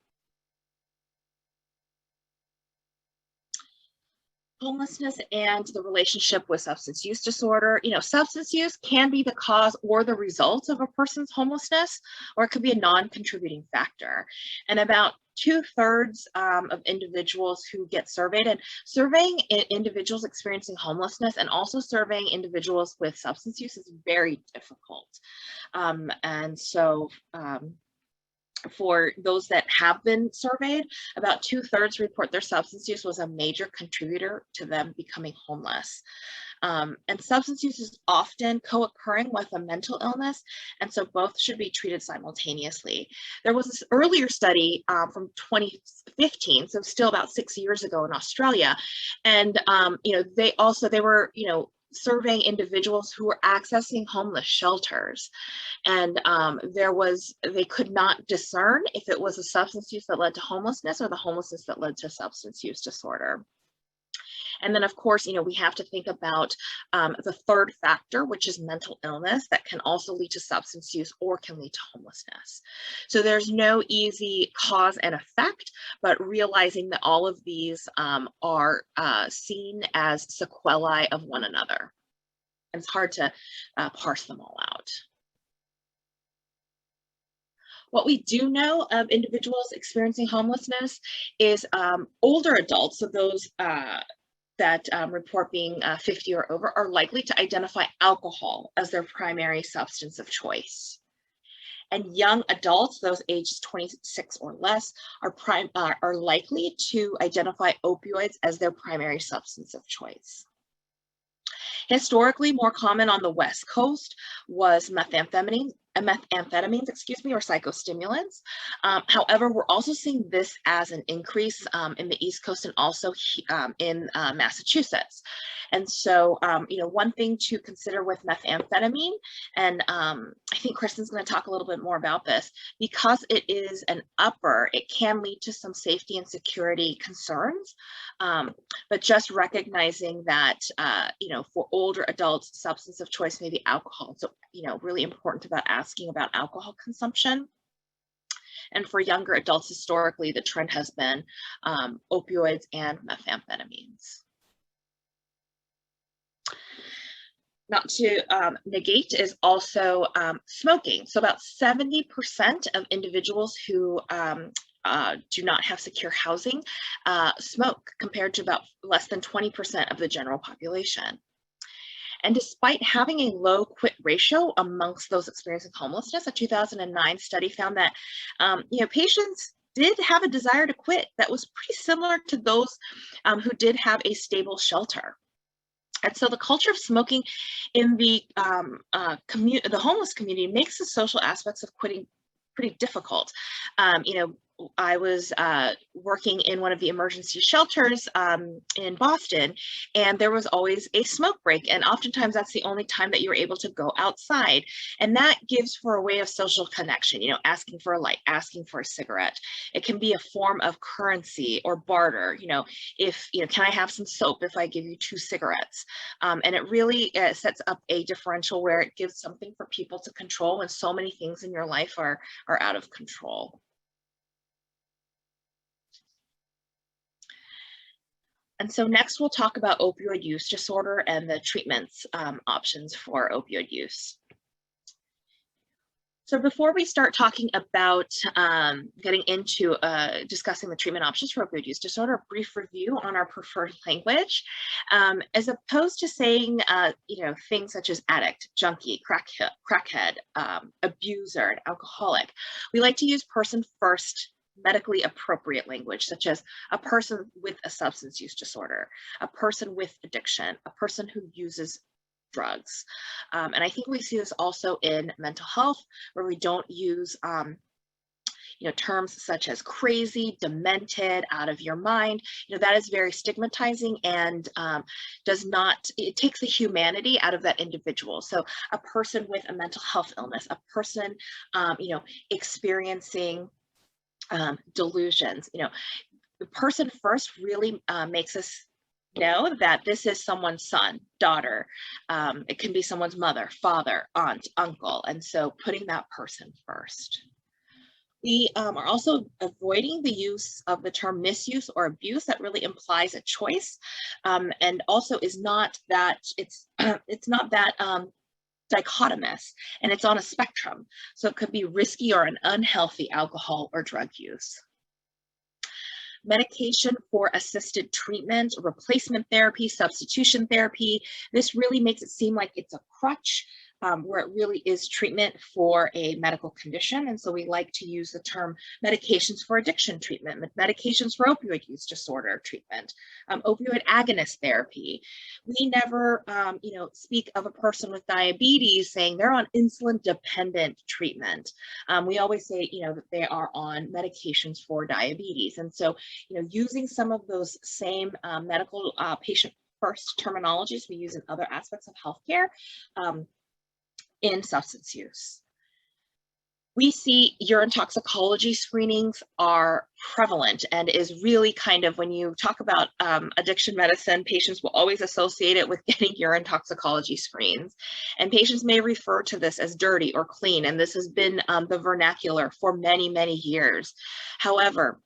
Homelessness and the relationship with substance use disorder. Substance use can be the cause or the result of a person's homelessness, or it could be a non-contributing factor. And about 2/3 of individuals who get surveyed, and surveying individuals experiencing homelessness and also surveying individuals with substance use is very difficult. And so for those that have been surveyed, about 2/3 report their substance use was a major contributor to them becoming homeless. And substance use is often co-occurring with a mental illness, and so both should be treated simultaneously. There was this earlier study from 2015, so still about 6 years ago in Australia, and they were surveying individuals who were accessing homeless shelters, and they could not discern if it was a substance use that led to homelessness or the homelessness that led to substance use disorder. And then, of course, we have to think about the third factor, which is mental illness, that can also lead to substance use or can lead to homelessness. So there's no easy cause and effect, but realizing that all of these are seen as sequelae of one another. And it's hard to parse them all out. What we do know of individuals experiencing homelessness is older adults, so those that report being 50 or over, are likely to identify alcohol as their primary substance of choice. And young adults, those ages 26 or less, are likely to identify opioids as their primary substance of choice. Historically, more common on the West Coast was methamphetamines, or psychostimulants. However, we're also seeing this as an increase in the East Coast and also in Massachusetts. And so, one thing to consider with methamphetamine, and I think Kristin's going to talk a little bit more about this, because it is an upper, it can lead to some safety and security concerns. But just recognizing that, for older adults, substance of choice may be alcohol. So, really important about asking about alcohol consumption. And for younger adults, historically, the trend has been opioids and methamphetamines. Not to negate is also smoking. So about 70% of individuals who do not have secure housing smoke, compared to about less than 20% of the general population. And despite having a low quit ratio amongst those experiencing homelessness, a 2009 study found that patients did have a desire to quit that was pretty similar to those who did have a stable shelter. And so the culture of smoking in the homeless community makes the social aspects of quitting pretty difficult. I was working in one of the emergency shelters in Boston, and there was always a smoke break, and oftentimes that's the only time that you're able to go outside, and that gives for a way of social connection, asking for a light, asking for a cigarette. It can be a form of currency or barter, if, can I have some soap if I give you 2 cigarettes? And it really sets up a differential where it gives something for people to control when so many things in your life are out of control. And so next we'll talk about opioid use disorder and the treatments options for opioid use. So before we start talking about getting into discussing the treatment options for opioid use disorder, a brief review on our preferred language. As opposed to saying, things such as addict, junkie, crackhead, abuser, and alcoholic, we like to use person first, medically appropriate language, such as a person with a substance use disorder, a person with addiction, a person who uses drugs. And I think we see this also in mental health, where we don't use terms such as crazy, demented, out of your mind. That is very stigmatizing and it takes the humanity out of that individual. So a person with a mental health illness, a person experiencing delusions, the person first really makes us know that this is someone's son, daughter. It can be someone's mother, father, aunt, uncle. And so putting that person first. We are also avoiding the use of the term misuse or abuse. That really implies a choice, and also is not that it's not that dichotomous, and it's on a spectrum. So it could be risky or an unhealthy alcohol or drug use. Medication for assisted treatment, replacement therapy, substitution therapy. This really makes it seem like it's a crutch, where it really is treatment for a medical condition. And so we like to use the term medications for addiction treatment, medications for opioid use disorder treatment, opioid agonist therapy. We never, speak of a person with diabetes saying they're on insulin dependent treatment. We always say, that they are on medications for diabetes. And so, using some of those same medical patient first terminologies we use in other aspects of healthcare, in substance use. We see urine toxicology screenings are prevalent and is really kind of, when you talk about addiction medicine, patients will always associate it with getting urine toxicology screens. And patients may refer to this as dirty or clean, and this has been the vernacular for many, many years. However,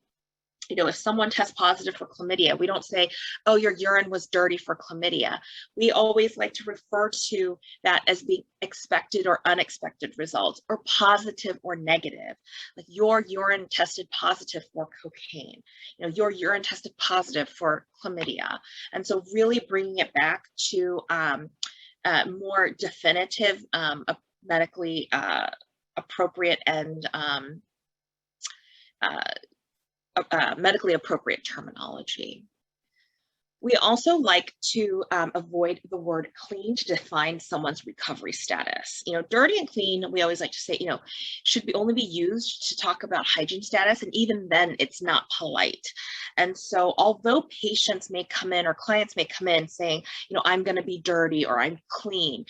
if someone tests positive for chlamydia, we don't say, oh, your urine was dirty for chlamydia. We always like to refer to that as being expected or unexpected results, or positive or negative. Like your urine tested positive for cocaine. Your urine tested positive for chlamydia. And so really bringing it back to more definitive, medically appropriate and medically appropriate terminology. We also like to avoid the word clean to define someone's recovery status. Dirty and clean, we always like to say, should only be used to talk about hygiene status, and even then it's not polite. And so although patients may come in or clients may come in saying, I'm going to be dirty or I'm clean,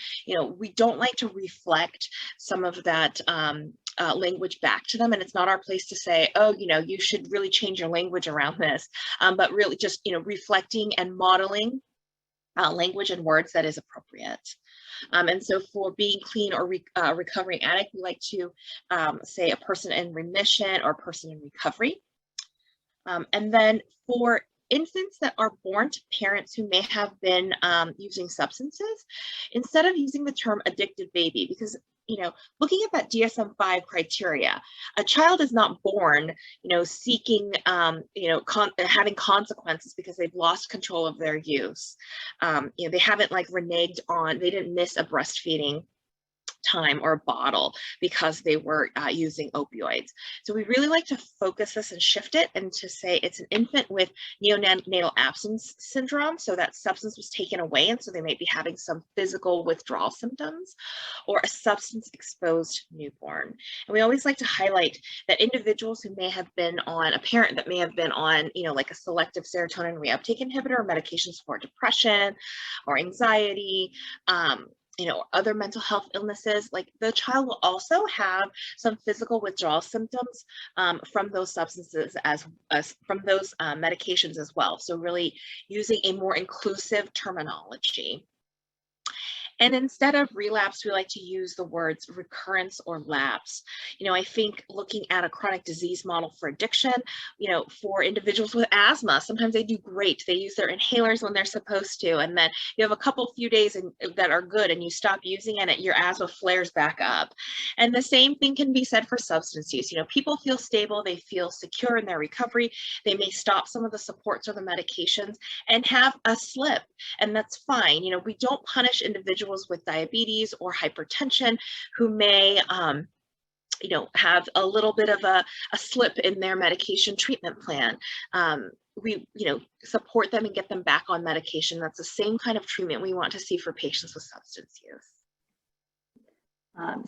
we don't like to reflect some of that language back to them, and it's not our place to say, oh, you should really change your language around this, but really just reflecting and modeling language and words that is appropriate. And so for being clean or recovering addict, we like to say a person in remission or a person in recovery. And then for infants that are born to parents who may have been using substances, instead of using the term addicted baby, because looking at that DSM-5 criteria, a child is not born, seeking, having consequences because they've lost control of their use. They haven't reneged on, they didn't miss a breastfeeding time or a bottle because they were using opioids. So we really like to focus this and shift it and to say it's an infant with neonatal absence syndrome. So that substance was taken away, and so they may be having some physical withdrawal symptoms, or a substance exposed newborn. And we always like to highlight that individuals who may have been on, a parent that may have been on, like a selective serotonin reuptake inhibitor or medications for depression or anxiety, other mental health illnesses, like the child will also have some physical withdrawal symptoms from those substances as from those medications as well. So really using a more inclusive terminology. And instead of relapse, we like to use the words recurrence or lapse. I think looking at a chronic disease model for addiction, for individuals with asthma, sometimes they do great. They use their inhalers when they're supposed to, and then you have a few days that are good, and you stop using it, and your asthma flares back up. And the same thing can be said for substance use. People feel stable, they feel secure in their recovery. They may stop some of the supports or the medications and have a slip, and that's fine. We don't punish individuals with diabetes or hypertension who may have a little bit of a slip in their medication treatment plan. We support them and get them back on medication. That's the same kind of treatment we want to see for patients with substance use.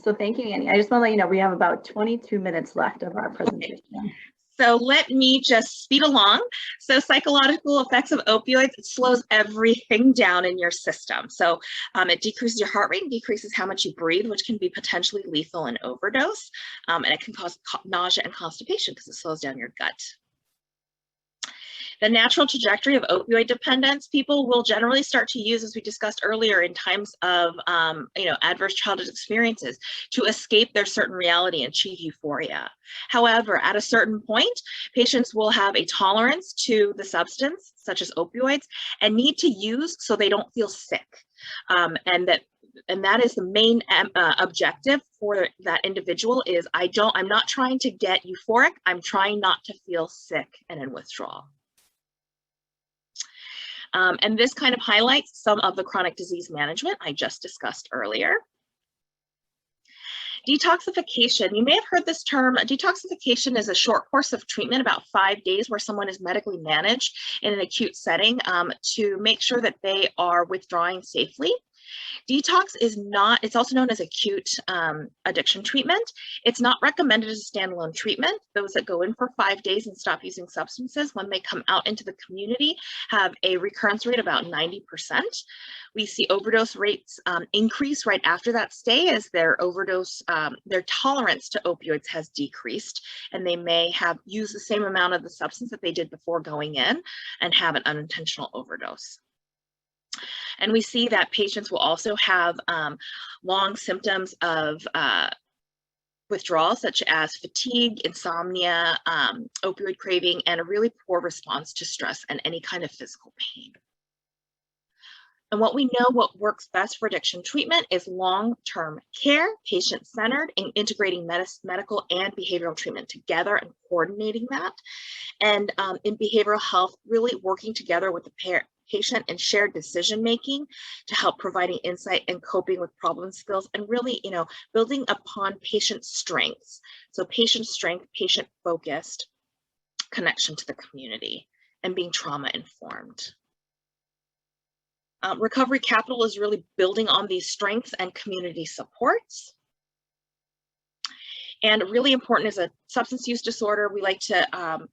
So thank you, Annie. I just want to let you know we have about 22 minutes left of our presentation. Okay. So let me just speed along. So psychological effects of opioids, it slows everything down in your system. So it decreases your heart rate, decreases how much you breathe, which can be potentially lethal in overdose. And it can cause nausea and constipation because it slows down your gut. The natural trajectory of opioid dependence, people will generally start to use, as we discussed earlier, in times of adverse childhood experiences to escape their certain reality and achieve euphoria. However, at a certain point, patients will have a tolerance to the substance, such as opioids, and need to use so they don't feel sick. And that is the main objective for that individual is I'm not trying to get euphoric, I'm trying not to feel sick and in withdrawal. And this kind of highlights some of the chronic disease management I just discussed earlier. Detoxification, you may have heard this term. Detoxification is a short course of treatment, about 5 days, where someone is medically managed in an acute setting to make sure that they are withdrawing safely. Detox is not, it's also known as acute addiction treatment. It's not recommended as a standalone treatment. Those that go in for 5 days and stop using substances, when they come out into the community, have a recurrence rate about 90%. We see overdose rates increase right after that stay as their tolerance to opioids has decreased, and they may have used the same amount of the substance that they did before going in and have an unintentional overdose. And we see that patients will also have long symptoms of withdrawal, such as fatigue, insomnia, opioid craving, and a really poor response to stress and any kind of physical pain. And what we know, what works best for addiction treatment is long-term care, patient-centered, and integrating medical and behavioral treatment together and coordinating that. And in behavioral health, really working together with the patient and shared decision-making to help providing insight and coping with problem skills, and really, building upon patient strengths. So patient strength, patient-focused connection to the community, and being trauma-informed. Recovery capital is really building on these strengths and community supports. And really important is a substance use disorder. We like to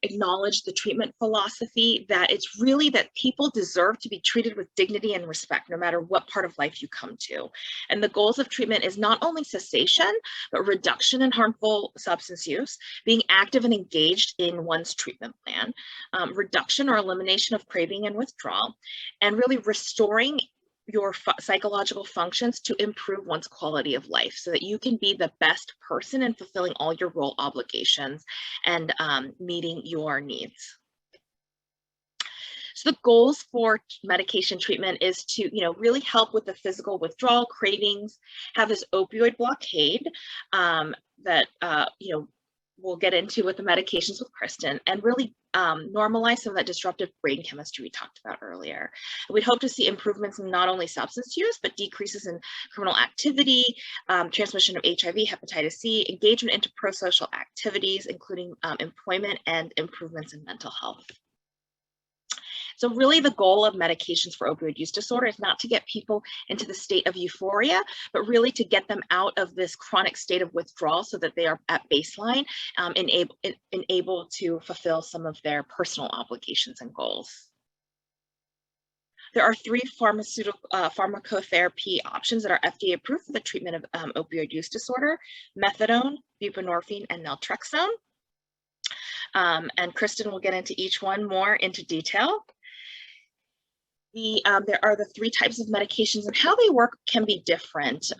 acknowledge the treatment philosophy that it's really that people deserve to be treated with dignity and respect, no matter what part of life you come to. And the goals of treatment is not only cessation, but reduction in harmful substance use, being active and engaged in one's treatment plan, reduction or elimination of craving and withdrawal, and really restoring your psychological functions to improve one's quality of life so that you can be the best person in fulfilling all your role obligations and meeting your needs. So the goals for medication treatment is to, really help with the physical withdrawal, cravings, have this opioid blockade that, we'll get into with the medications with Kristin, and really normalize some of that disruptive brain chemistry we talked about earlier. We'd hope to see improvements in not only substance use, but decreases in criminal activity, transmission of HIV, hepatitis C, engagement into pro-social activities, including employment, and improvements in mental health. So really the goal of medications for opioid use disorder is not to get people into the state of euphoria, but really to get them out of this chronic state of withdrawal so that they are at baseline and able to fulfill some of their personal obligations and goals. There are 3 pharmacotherapy options that are FDA approved for the treatment of opioid use disorder: Methadone, Buprenorphine, and Naltrexone. And Kristin will get into each one more into detail. There are the 3 types of medications, and how they work can be different.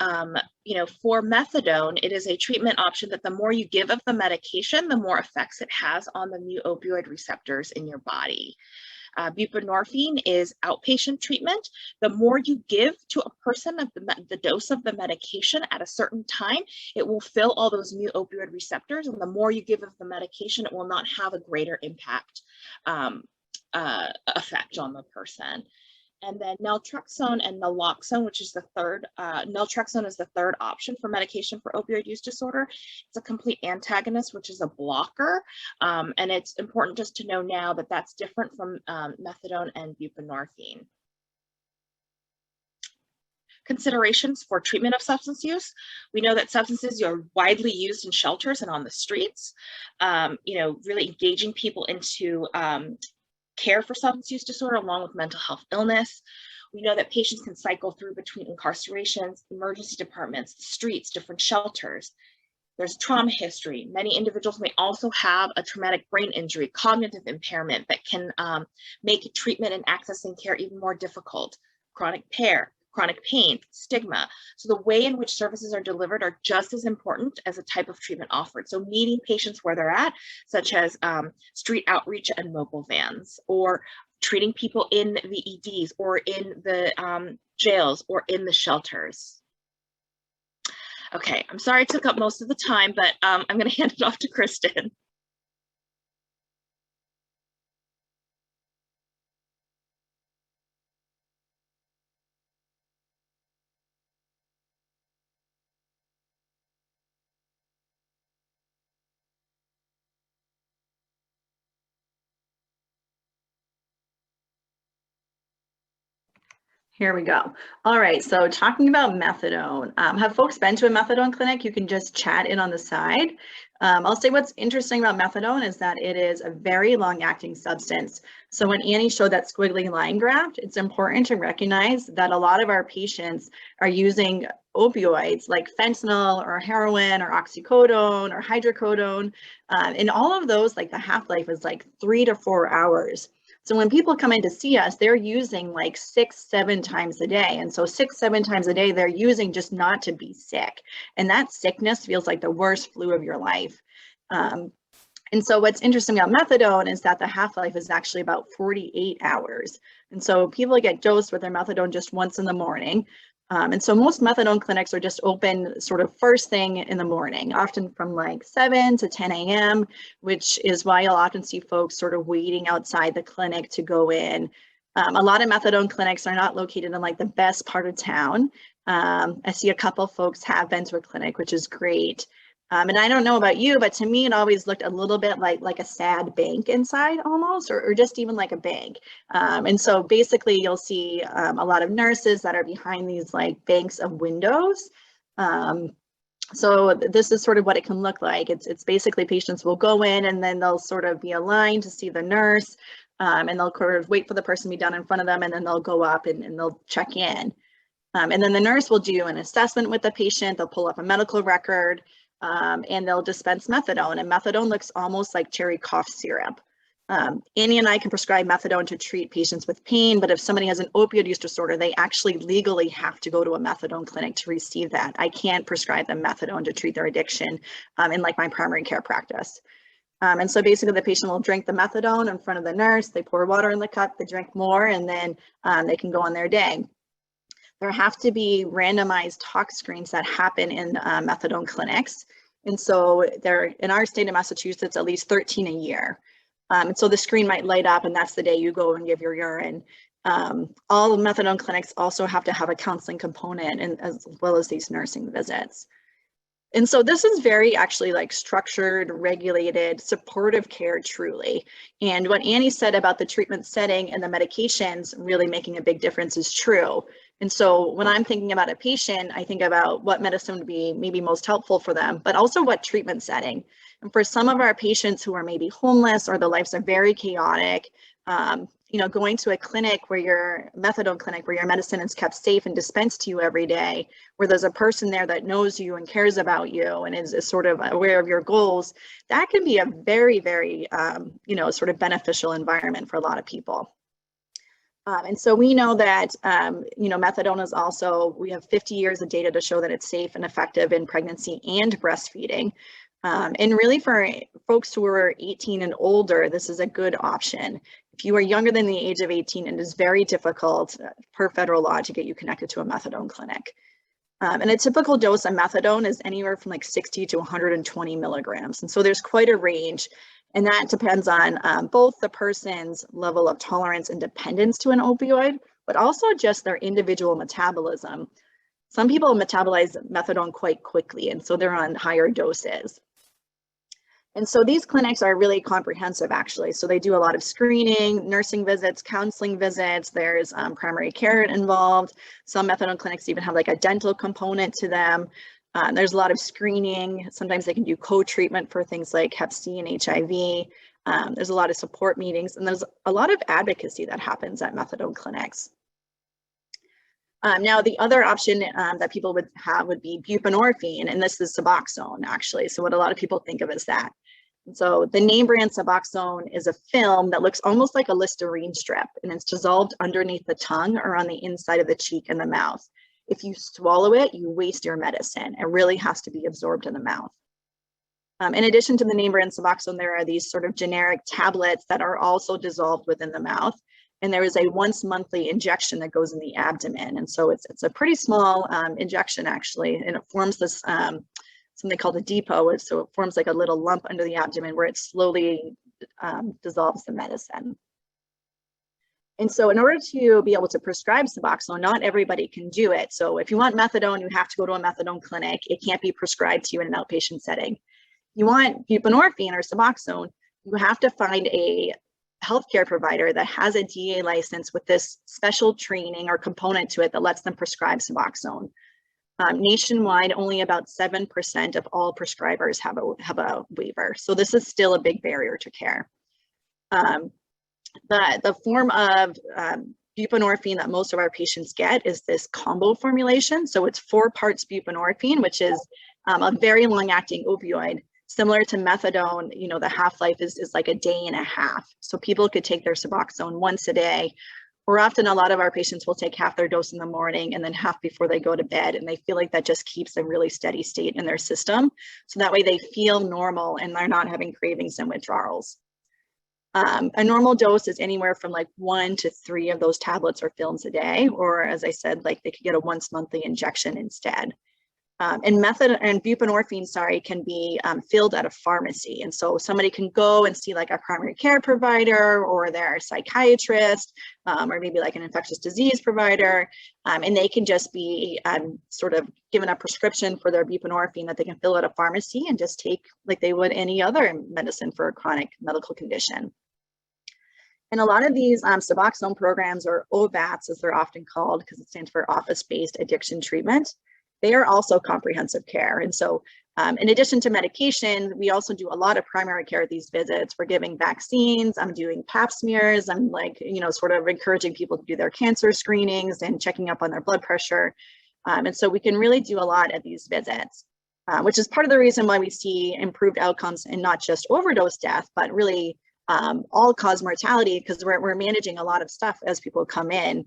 For methadone, it is a treatment option that the more you give of the medication, the more effects it has on the mu opioid receptors in your body. Buprenorphine is outpatient treatment. The more you give to a person of the dose of the medication at a certain time, it will fill all those mu opioid receptors, and the more you give of the medication, it will not have a greater impact effect on the person. And then naltrexone and naloxone, which is the third, naltrexone is the third option for medication for opioid use disorder. It's a complete antagonist, which is a blocker. And it's important just to know now that that's different from methadone and buprenorphine. Considerations for treatment of substance use. We know that substances are widely used in shelters and on the streets. Really engaging people into care for substance use disorder along with mental health illness. We know that patients can cycle through between incarcerations, emergency departments, streets, different shelters. There's trauma history. Many individuals may also have a traumatic brain injury, cognitive impairment that can make treatment and accessing care even more difficult. Chronic pain, stigma. So the way in which services are delivered are just as important as the type of treatment offered. So meeting patients where they're at, such as street outreach and mobile vans, or treating people in the EDs or in the jails or in the shelters. Okay, I'm sorry I took up most of the time, but I'm going to hand it off to Kristin. Here we go. All right, so talking about methadone. Have folks been to a methadone clinic? You can just chat in on the side. I'll say what's interesting about methadone is that it is a very long-acting substance. So when Annie showed that squiggly line graph, it's important to recognize that a lot of our patients are using opioids like fentanyl or heroin or oxycodone or hydrocodone. And all of those, like the half-life is like 3 to 4 hours. So when people come in to see us, they're using like 6-7 times a day. And so 6-7 times a day, they're using just not to be sick. And that sickness feels like the worst flu of your life. And so what's interesting about methadone is that the half-life is actually about 48 hours. And so people get dosed with their methadone just once in the morning. And so most methadone clinics are just open sort of first thing in the morning, often from like 7 to 10 a.m., which is why you'll often see folks sort of waiting outside the clinic to go in. A lot of methadone clinics are not located in like the best part of town. I see a couple folks have been to a clinic, which is great. And I don't know about you, but to me, it always looked a little bit like a sad bank inside almost, or just even like a bank. And so basically you'll see a lot of nurses that are behind these like banks of windows. So this is sort of what it can look like. It's basically patients will go in and then they'll sort of be aligned to see the nurse, and they'll sort of wait for the person to be done in front of them, and then they'll go up and they'll check in. And then the nurse will do an assessment with the patient. They'll pull up a medical record. And they'll dispense methadone, and methadone looks almost like cherry cough syrup. Annie and I can prescribe methadone to treat patients with pain, but if somebody has an opioid use disorder, they actually legally have to go to a methadone clinic to receive that. I can't prescribe them methadone to treat their addiction in like my primary care practice. And so basically the patient will drink the methadone in front of the nurse, they pour water in the cup, they drink more, and then they can go on their day. There have to be randomized tox screens that happen in methadone clinics. And so they're in our state of Massachusetts, at least 13 a year. And so the screen might light up and that's the day you go and give your urine. All methadone clinics also have to have a counseling component, and as well as these nursing visits. And so this is very actually like structured, regulated, supportive care truly. And what Annie said about the treatment setting and the medications really making a big difference is true. And so when I'm thinking about a patient, I think about what medicine would be maybe most helpful for them, but also what treatment setting. And for some of our patients who are maybe homeless or their lives are very chaotic, you know, going to a clinic where your methadone clinic, where your medicine is kept safe and dispensed to you every day, where there's a person there that knows you and cares about you and is sort of aware of your goals, that can be a very, very, you know, sort of beneficial environment for a lot of people. And so we know that, methadone is also, we have 50 years of data to show that it's safe and effective in pregnancy and breastfeeding. And really for folks who are 18 and older, this is a good option. If you are younger than the age of 18, it is very difficult per federal law to get you connected to a methadone clinic. And a typical dose of methadone is anywhere from like 60 to 120 milligrams. And so there's quite a range. And that depends on both the person's level of tolerance and dependence to an opioid, but also just their individual metabolism. Some people metabolize methadone quite quickly, and so they're on higher doses. And so these clinics are really comprehensive, actually. So they do a lot of screening, nursing visits, counseling visits. There's primary care involved. Some methadone clinics even have like a dental component to them. There's a lot of screening. Sometimes they can do co-treatment for things like Hep C and HIV. There's a lot of support meetings, and there's a lot of advocacy that happens at methadone clinics. Now, the other option that people would have would be buprenorphine, and this is Suboxone, actually. So what a lot of people think of is that. And so the name brand Suboxone is a film that looks almost like a Listerine strip, and it's dissolved underneath the tongue or on the inside of the cheek and the mouth. If you swallow it, you waste your medicine. It really has to be absorbed in the mouth. In addition to the name brand Suboxone, there are these sort of generic tablets that are also dissolved within the mouth. And there is a once monthly injection that goes in the abdomen. And so it's a pretty small injection, actually, and it forms this something called a depot. So it forms like a little lump under the abdomen where it slowly dissolves the medicine. And so in order to be able to prescribe Suboxone, not everybody can do it. So if you want methadone, you have to go to a methadone clinic. It can't be prescribed to you in an outpatient setting. You want buprenorphine or Suboxone, you have to find a healthcare provider that has a DA license with this special training or component to it that lets them prescribe Suboxone. Nationwide, only about 7% of all prescribers have a waiver. So this is still a big barrier to care. The form of buprenorphine that most of our patients get is this combo formulation. So it's 4 parts buprenorphine, which is a very long-acting opioid. Similar to methadone, the half-life is like a day and a half. So people could take their Suboxone once a day, or often a lot of our patients will take half their dose in the morning and then half before they go to bed. And they feel like that just keeps a really steady state in their system. So that way they feel normal and they're not having cravings and withdrawals. A normal dose is anywhere from like 1 to 3 of those tablets or films a day, or as I said, like they could get a once monthly injection instead. And buprenorphine, can be filled at a pharmacy. And so somebody can go and see like a primary care provider or their psychiatrist, or maybe like an infectious disease provider. And they can just be sort of given a prescription for their buprenorphine that they can fill at a pharmacy and just take like they would any other medicine for a chronic medical condition. And a lot of these Suboxone programs, or OBATs as they're often called, because it stands for office-based addiction treatment, they are also comprehensive care. And so in addition to medication, we also do a lot of primary care at these visits. We're giving vaccines, I'm doing pap smears, I'm like, sort of encouraging people to do their cancer screenings and checking up on their blood pressure. And so we can really do a lot at these visits, which is part of the reason why we see improved outcomes in not just overdose death, but really all-cause mortality, because we're managing a lot of stuff as people come in.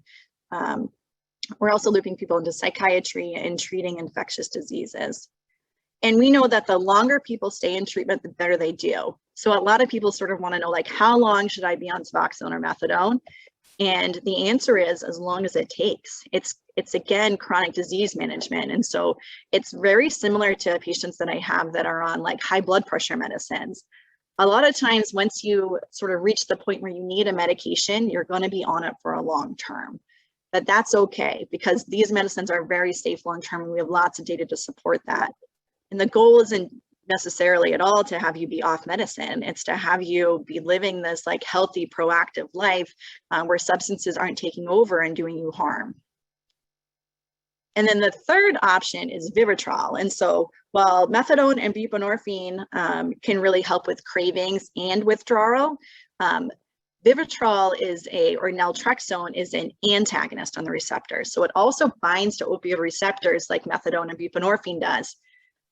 We're also looping people into psychiatry and treating infectious diseases. And we know that the longer people stay in treatment, the better they do. So a lot of people sort of want to know, like, how long should I be on Suboxone or methadone? And the answer is as long as it takes. It's again, chronic disease management. And so it's very similar to patients that I have that are on like high blood pressure medicines. A lot of times, once you sort of reach the point where you need a medication, you're going to be on it for a long term. But that's okay, because these medicines are very safe long-term, and we have lots of data to support that. And the goal isn't necessarily at all to have you be off medicine. It's to have you be living this like healthy, proactive life where substances aren't taking over and doing you harm. And then the third option is Vivitrol. And so while methadone and buprenorphine can really help with cravings and withdrawal, Vivitrol or Naltrexone is an antagonist on the receptor. So it also binds to opioid receptors like methadone and buprenorphine does.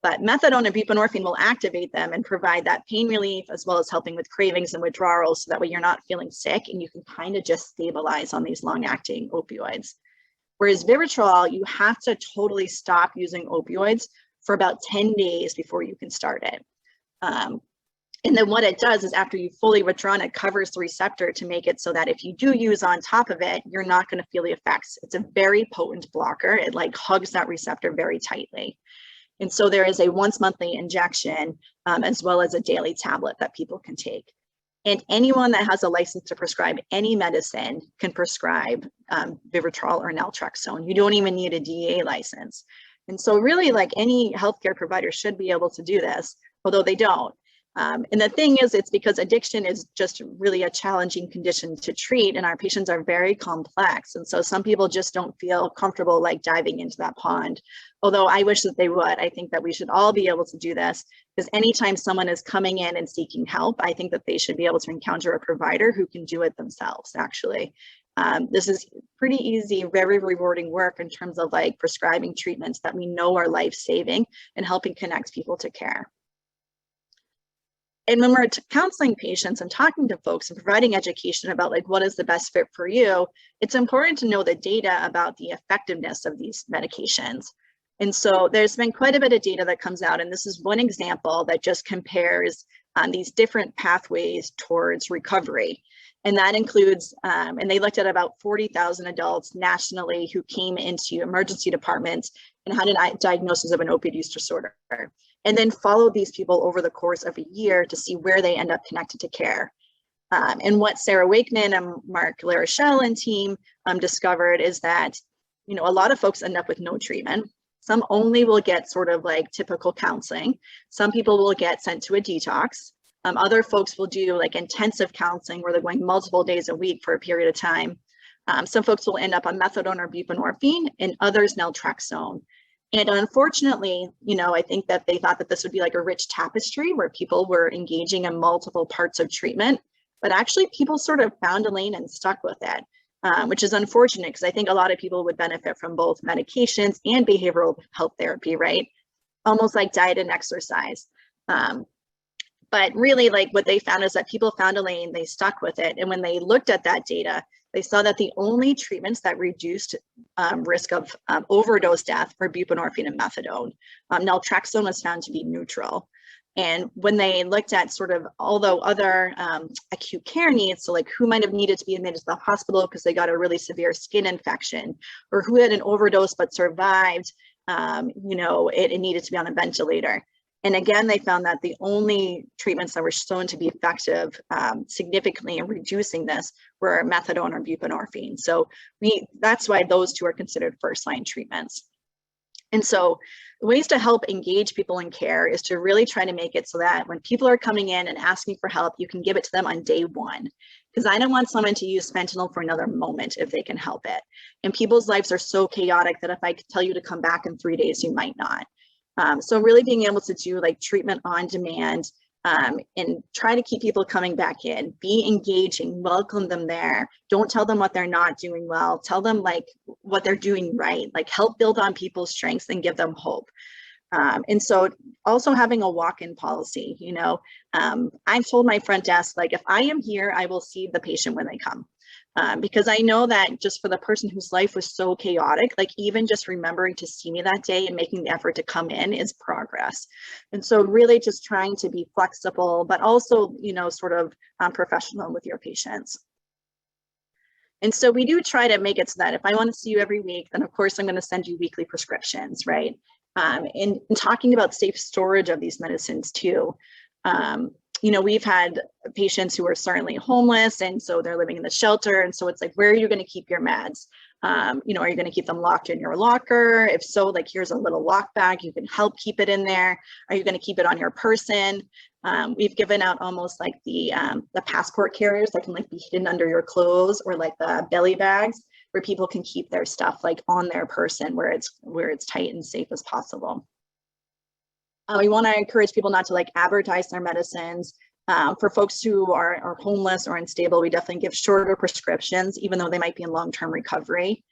But methadone and buprenorphine will activate them and provide that pain relief, as well as helping with cravings and withdrawals, so that way you're not feeling sick and you can kind of just stabilize on these long-acting opioids. Whereas Vivitrol, you have to totally stop using opioids for about 10 days before you can start it. And then what it does is, after you've fully withdrawn, it covers the receptor to make it so that if you do use on top of it, you're not going to feel the effects. It's a very potent blocker. It like hugs that receptor very tightly. And so there is a once monthly injection, as well as a daily tablet that people can take. And anyone that has a license to prescribe any medicine can prescribe Vivitrol or Naltrexone. You don't even need a DEA license. And so really, like, any healthcare provider should be able to do this, although they don't. And the thing is, it's because addiction is just really a challenging condition to treat, and our patients are very complex. And so some people just don't feel comfortable like diving into that pond, although I wish that they would. I think that we should all be able to do this, because anytime someone is coming in and seeking help, I think that they should be able to encounter a provider who can do it themselves, actually. This is pretty easy, very rewarding work in terms of like prescribing treatments that we know are life-saving and helping connect people to care. And when we're counseling patients and talking to folks and providing education about like what is the best fit for you, it's important to know the data about the effectiveness of these medications. And so there's been quite a bit of data that comes out, and this is one example that just compares these different pathways towards recovery. And that includes, and they looked at about 40,000 adults nationally who came into emergency departments and had a diagnosis of an opioid use disorder, and then followed these people over the course of a year to see where they end up connected to care. And what Sarah Wakeman and Mark LaRochelle and team discovered is that, you know, a lot of folks end up with no treatment. Some only will get sort of like typical counseling. Some people will get sent to a detox. Other folks will do like intensive counseling where they're going multiple days a week for a period of time. Some folks will end up on methadone or buprenorphine, and others naltrexone. And unfortunately, you know, I think that they thought that this would be like a rich tapestry where people were engaging in multiple parts of treatment, but actually people sort of found a lane and stuck with it, which is unfortunate, because I think a lot of people would benefit from both medications and behavioral health therapy, right? Almost like diet and exercise. But really, like, what they found is that people found a lane, they stuck with it. And when they looked at that data, they saw that the only treatments that reduced risk of overdose death were buprenorphine and methadone. Naltrexone was found to be neutral. And when they looked at sort of although other acute care needs, so like who might have needed to be admitted to the hospital because they got a really severe skin infection, or who had an overdose but survived, you know, it needed to be on a ventilator. And again, they found that the only treatments that were shown to be effective significantly in reducing this were methadone or buprenorphine. So that's why those two are considered first-line treatments. And so the ways to help engage people in care is to really try to make it so that when people are coming in and asking for help, you can give it to them on day one. Because I don't want someone to use fentanyl for another moment if they can help it. And people's lives are so chaotic that if I could tell you to come back in 3 days, you might not. So really being able to do like treatment on demand, and try to keep people coming back in, be engaging, welcome them there. Don't tell them what they're not doing well. Tell them like what they're doing right, like help build on people's strengths and give them hope. And so also having a walk-in policy, you know, I've told my front desk, like, if I am here, I will see the patient when they come. Because I know that just for the person whose life was so chaotic, like even just remembering to see me that day and making the effort to come in is progress. And so really just trying to be flexible, but also, you know, sort of professional with your patients. And so we do try to make it so that if I want to see you every week, then of course I'm going to send you weekly prescriptions, right? And talking about safe storage of these medicines too. You know, we've had patients who are certainly homeless, and so they're living in the shelter. And so it's like, where are you going to keep your meds? You know, are you going to keep them locked in your locker? If so, like, here's a little lock bag. You can help keep it in there. Are you going to keep it on your person? We've given out almost like the passport carriers that can like be hidden under your clothes, or like the belly bags where people can keep their stuff like on their person where it's tight and safe as possible. We want to encourage people not to like advertise their medicines. For folks who are homeless or unstable, we definitely give shorter prescriptions, even though they might be in long-term recovery.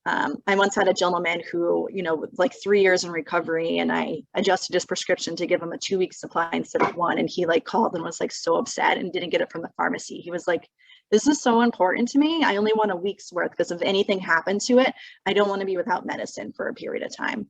I once had a gentleman who, with like 3 years in recovery, and I adjusted his prescription to give him a 2-week supply instead of 1. And he like called and was like so upset and didn't get it from the pharmacy. He was like, this is so important to me. I only want a week's worth because if anything happened to it, I don't want to be without medicine for a period of time.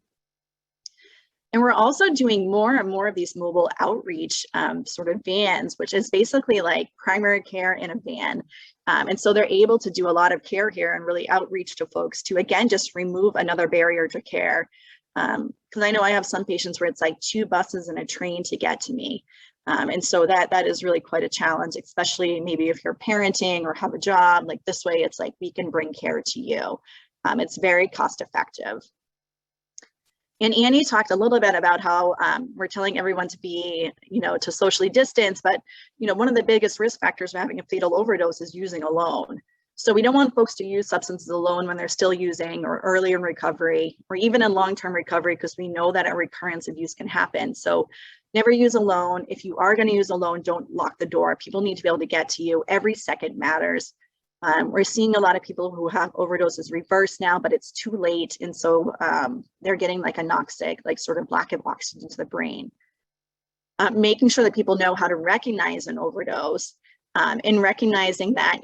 And we're also doing more and more of these mobile outreach sort of vans, which is basically like primary care in a van. And so they're able to do a lot of care here and really outreach to folks to, again, just remove another barrier to care. Because I know I have some patients where it's like 2 buses and a train to get to me. And so that is really quite a challenge, especially maybe if you're parenting or have a job. Like this way, it's like we can bring care to you. It's very cost effective. And Annie talked a little bit about how we're telling everyone to be, to socially distance, but, one of the biggest risk factors of having a fatal overdose is using alone. So we don't want folks to use substances alone when they're still using or early in recovery or even in long-term recovery, because we know that a recurrence of use can happen. So never use alone. If you are going to use alone, don't lock the door. People need to be able to get to you. Every second matters. We're seeing a lot of people who have overdoses reversed now, but it's too late. And so they're getting like anoxic, like sort of lack of oxygen to the brain. Making sure that people know how to recognize an overdose and recognizing that,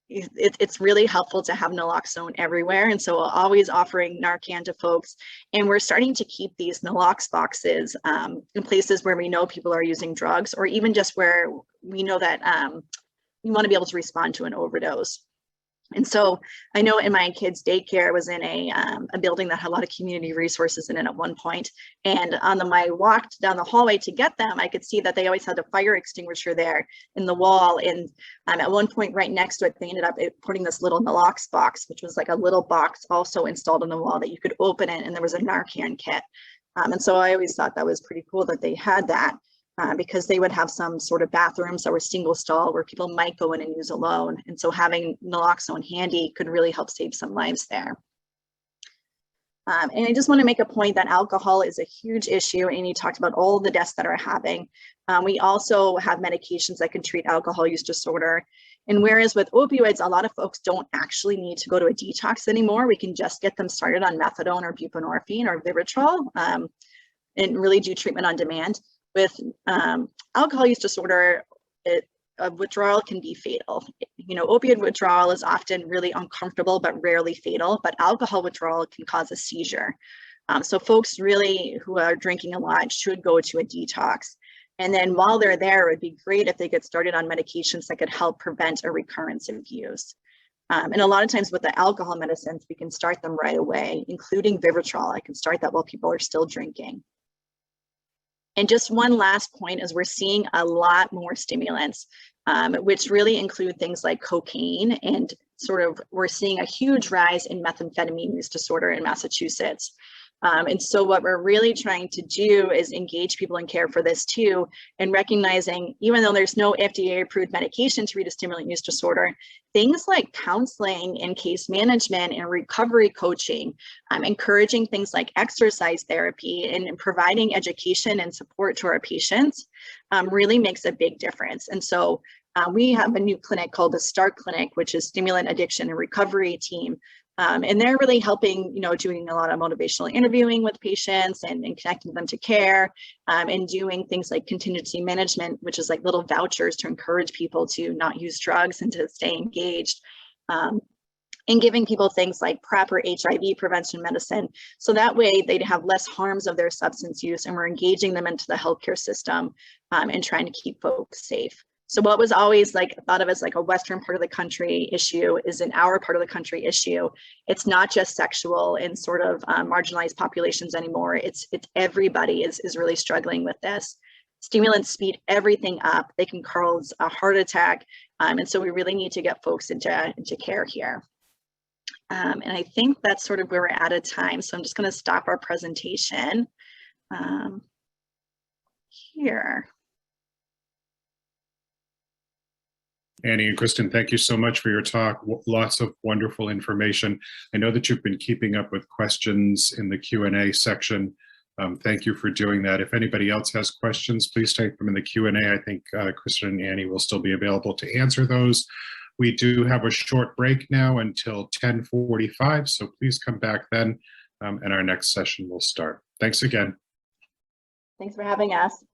it's really helpful to have naloxone everywhere. And so always offering Narcan to folks. And we're starting to keep these nalox boxes in places where we know people are using drugs, or even just where we know that you want to be able to respond to an overdose. And so I know in my kids' daycare, I was in a building that had a lot of community resources in it at one point. And on my walk down the hallway to get them, I could see that they always had a fire extinguisher there in the wall. And at one point right next to it, they ended up putting this little nalox box, which was like a little box also installed on the wall that you could open it, and there was a Narcan kit. And so I always thought that was pretty cool that they had that. Because they would have some sort of bathrooms that were single stall where people might go in and use alone. And so having naloxone handy could really help save some lives there. And I just want to make a point that alcohol is a huge issue, and you talked about all the deaths that are happening. We also have medications that can treat alcohol use disorder. And whereas with opioids, a lot of folks don't actually need to go to a detox anymore. We can just get them started on methadone or buprenorphine or Vivitrol and really do treatment on demand. With alcohol use disorder, withdrawal can be fatal. Opioid withdrawal is often really uncomfortable, but rarely fatal, but alcohol withdrawal can cause a seizure. So folks really who are drinking a lot should go to a detox. And then while they're there, it would be great if they get started on medications that could help prevent a recurrence of use. And a lot of times with the alcohol medicines, we can start them right away, including Vivitrol. I can start that while people are still drinking. And just one last point is we're seeing a lot more stimulants, which really include things like cocaine, and we're seeing a huge rise in methamphetamine use disorder in Massachusetts. And so what we're really trying to do is engage people in care for this too, and recognizing, even though there's no FDA approved medication to treat a stimulant use disorder, things like counseling and case management and recovery coaching, encouraging things like exercise therapy and providing education and support to our patients really makes a big difference. And so we have a new clinic called the START Clinic, which is Stimulant Addiction and Recovery Team. And they're really helping, doing a lot of motivational interviewing with patients and connecting them to care, and doing things like contingency management, which is like little vouchers to encourage people to not use drugs and to stay engaged, and giving people things like PrEP or HIV prevention medicine. So that way they'd have less harms of their substance use, and we're engaging them into the healthcare system and trying to keep folks safe. So what was always thought of as like a Western part of the country issue is in our part of the country issue. It's not just sexual and sort of marginalized populations anymore. It's everybody is really struggling with this. Stimulants speed everything up. They can cause a heart attack. And so we really need to get folks into care here. And I think that's sort of where we're out of time. So I'm just going to stop our presentation here. Annie and Kristin, thank you so much for your talk. Lots of wonderful information. I know that you've been keeping up with questions in the Q&A section. Thank you for doing that. If anybody else has questions, please type them in the Q&A. I think Kristin and Annie will still be available to answer those. We do have a short break now until 10:45, so please come back then, and our next session will start. Thanks again. Thanks for having us.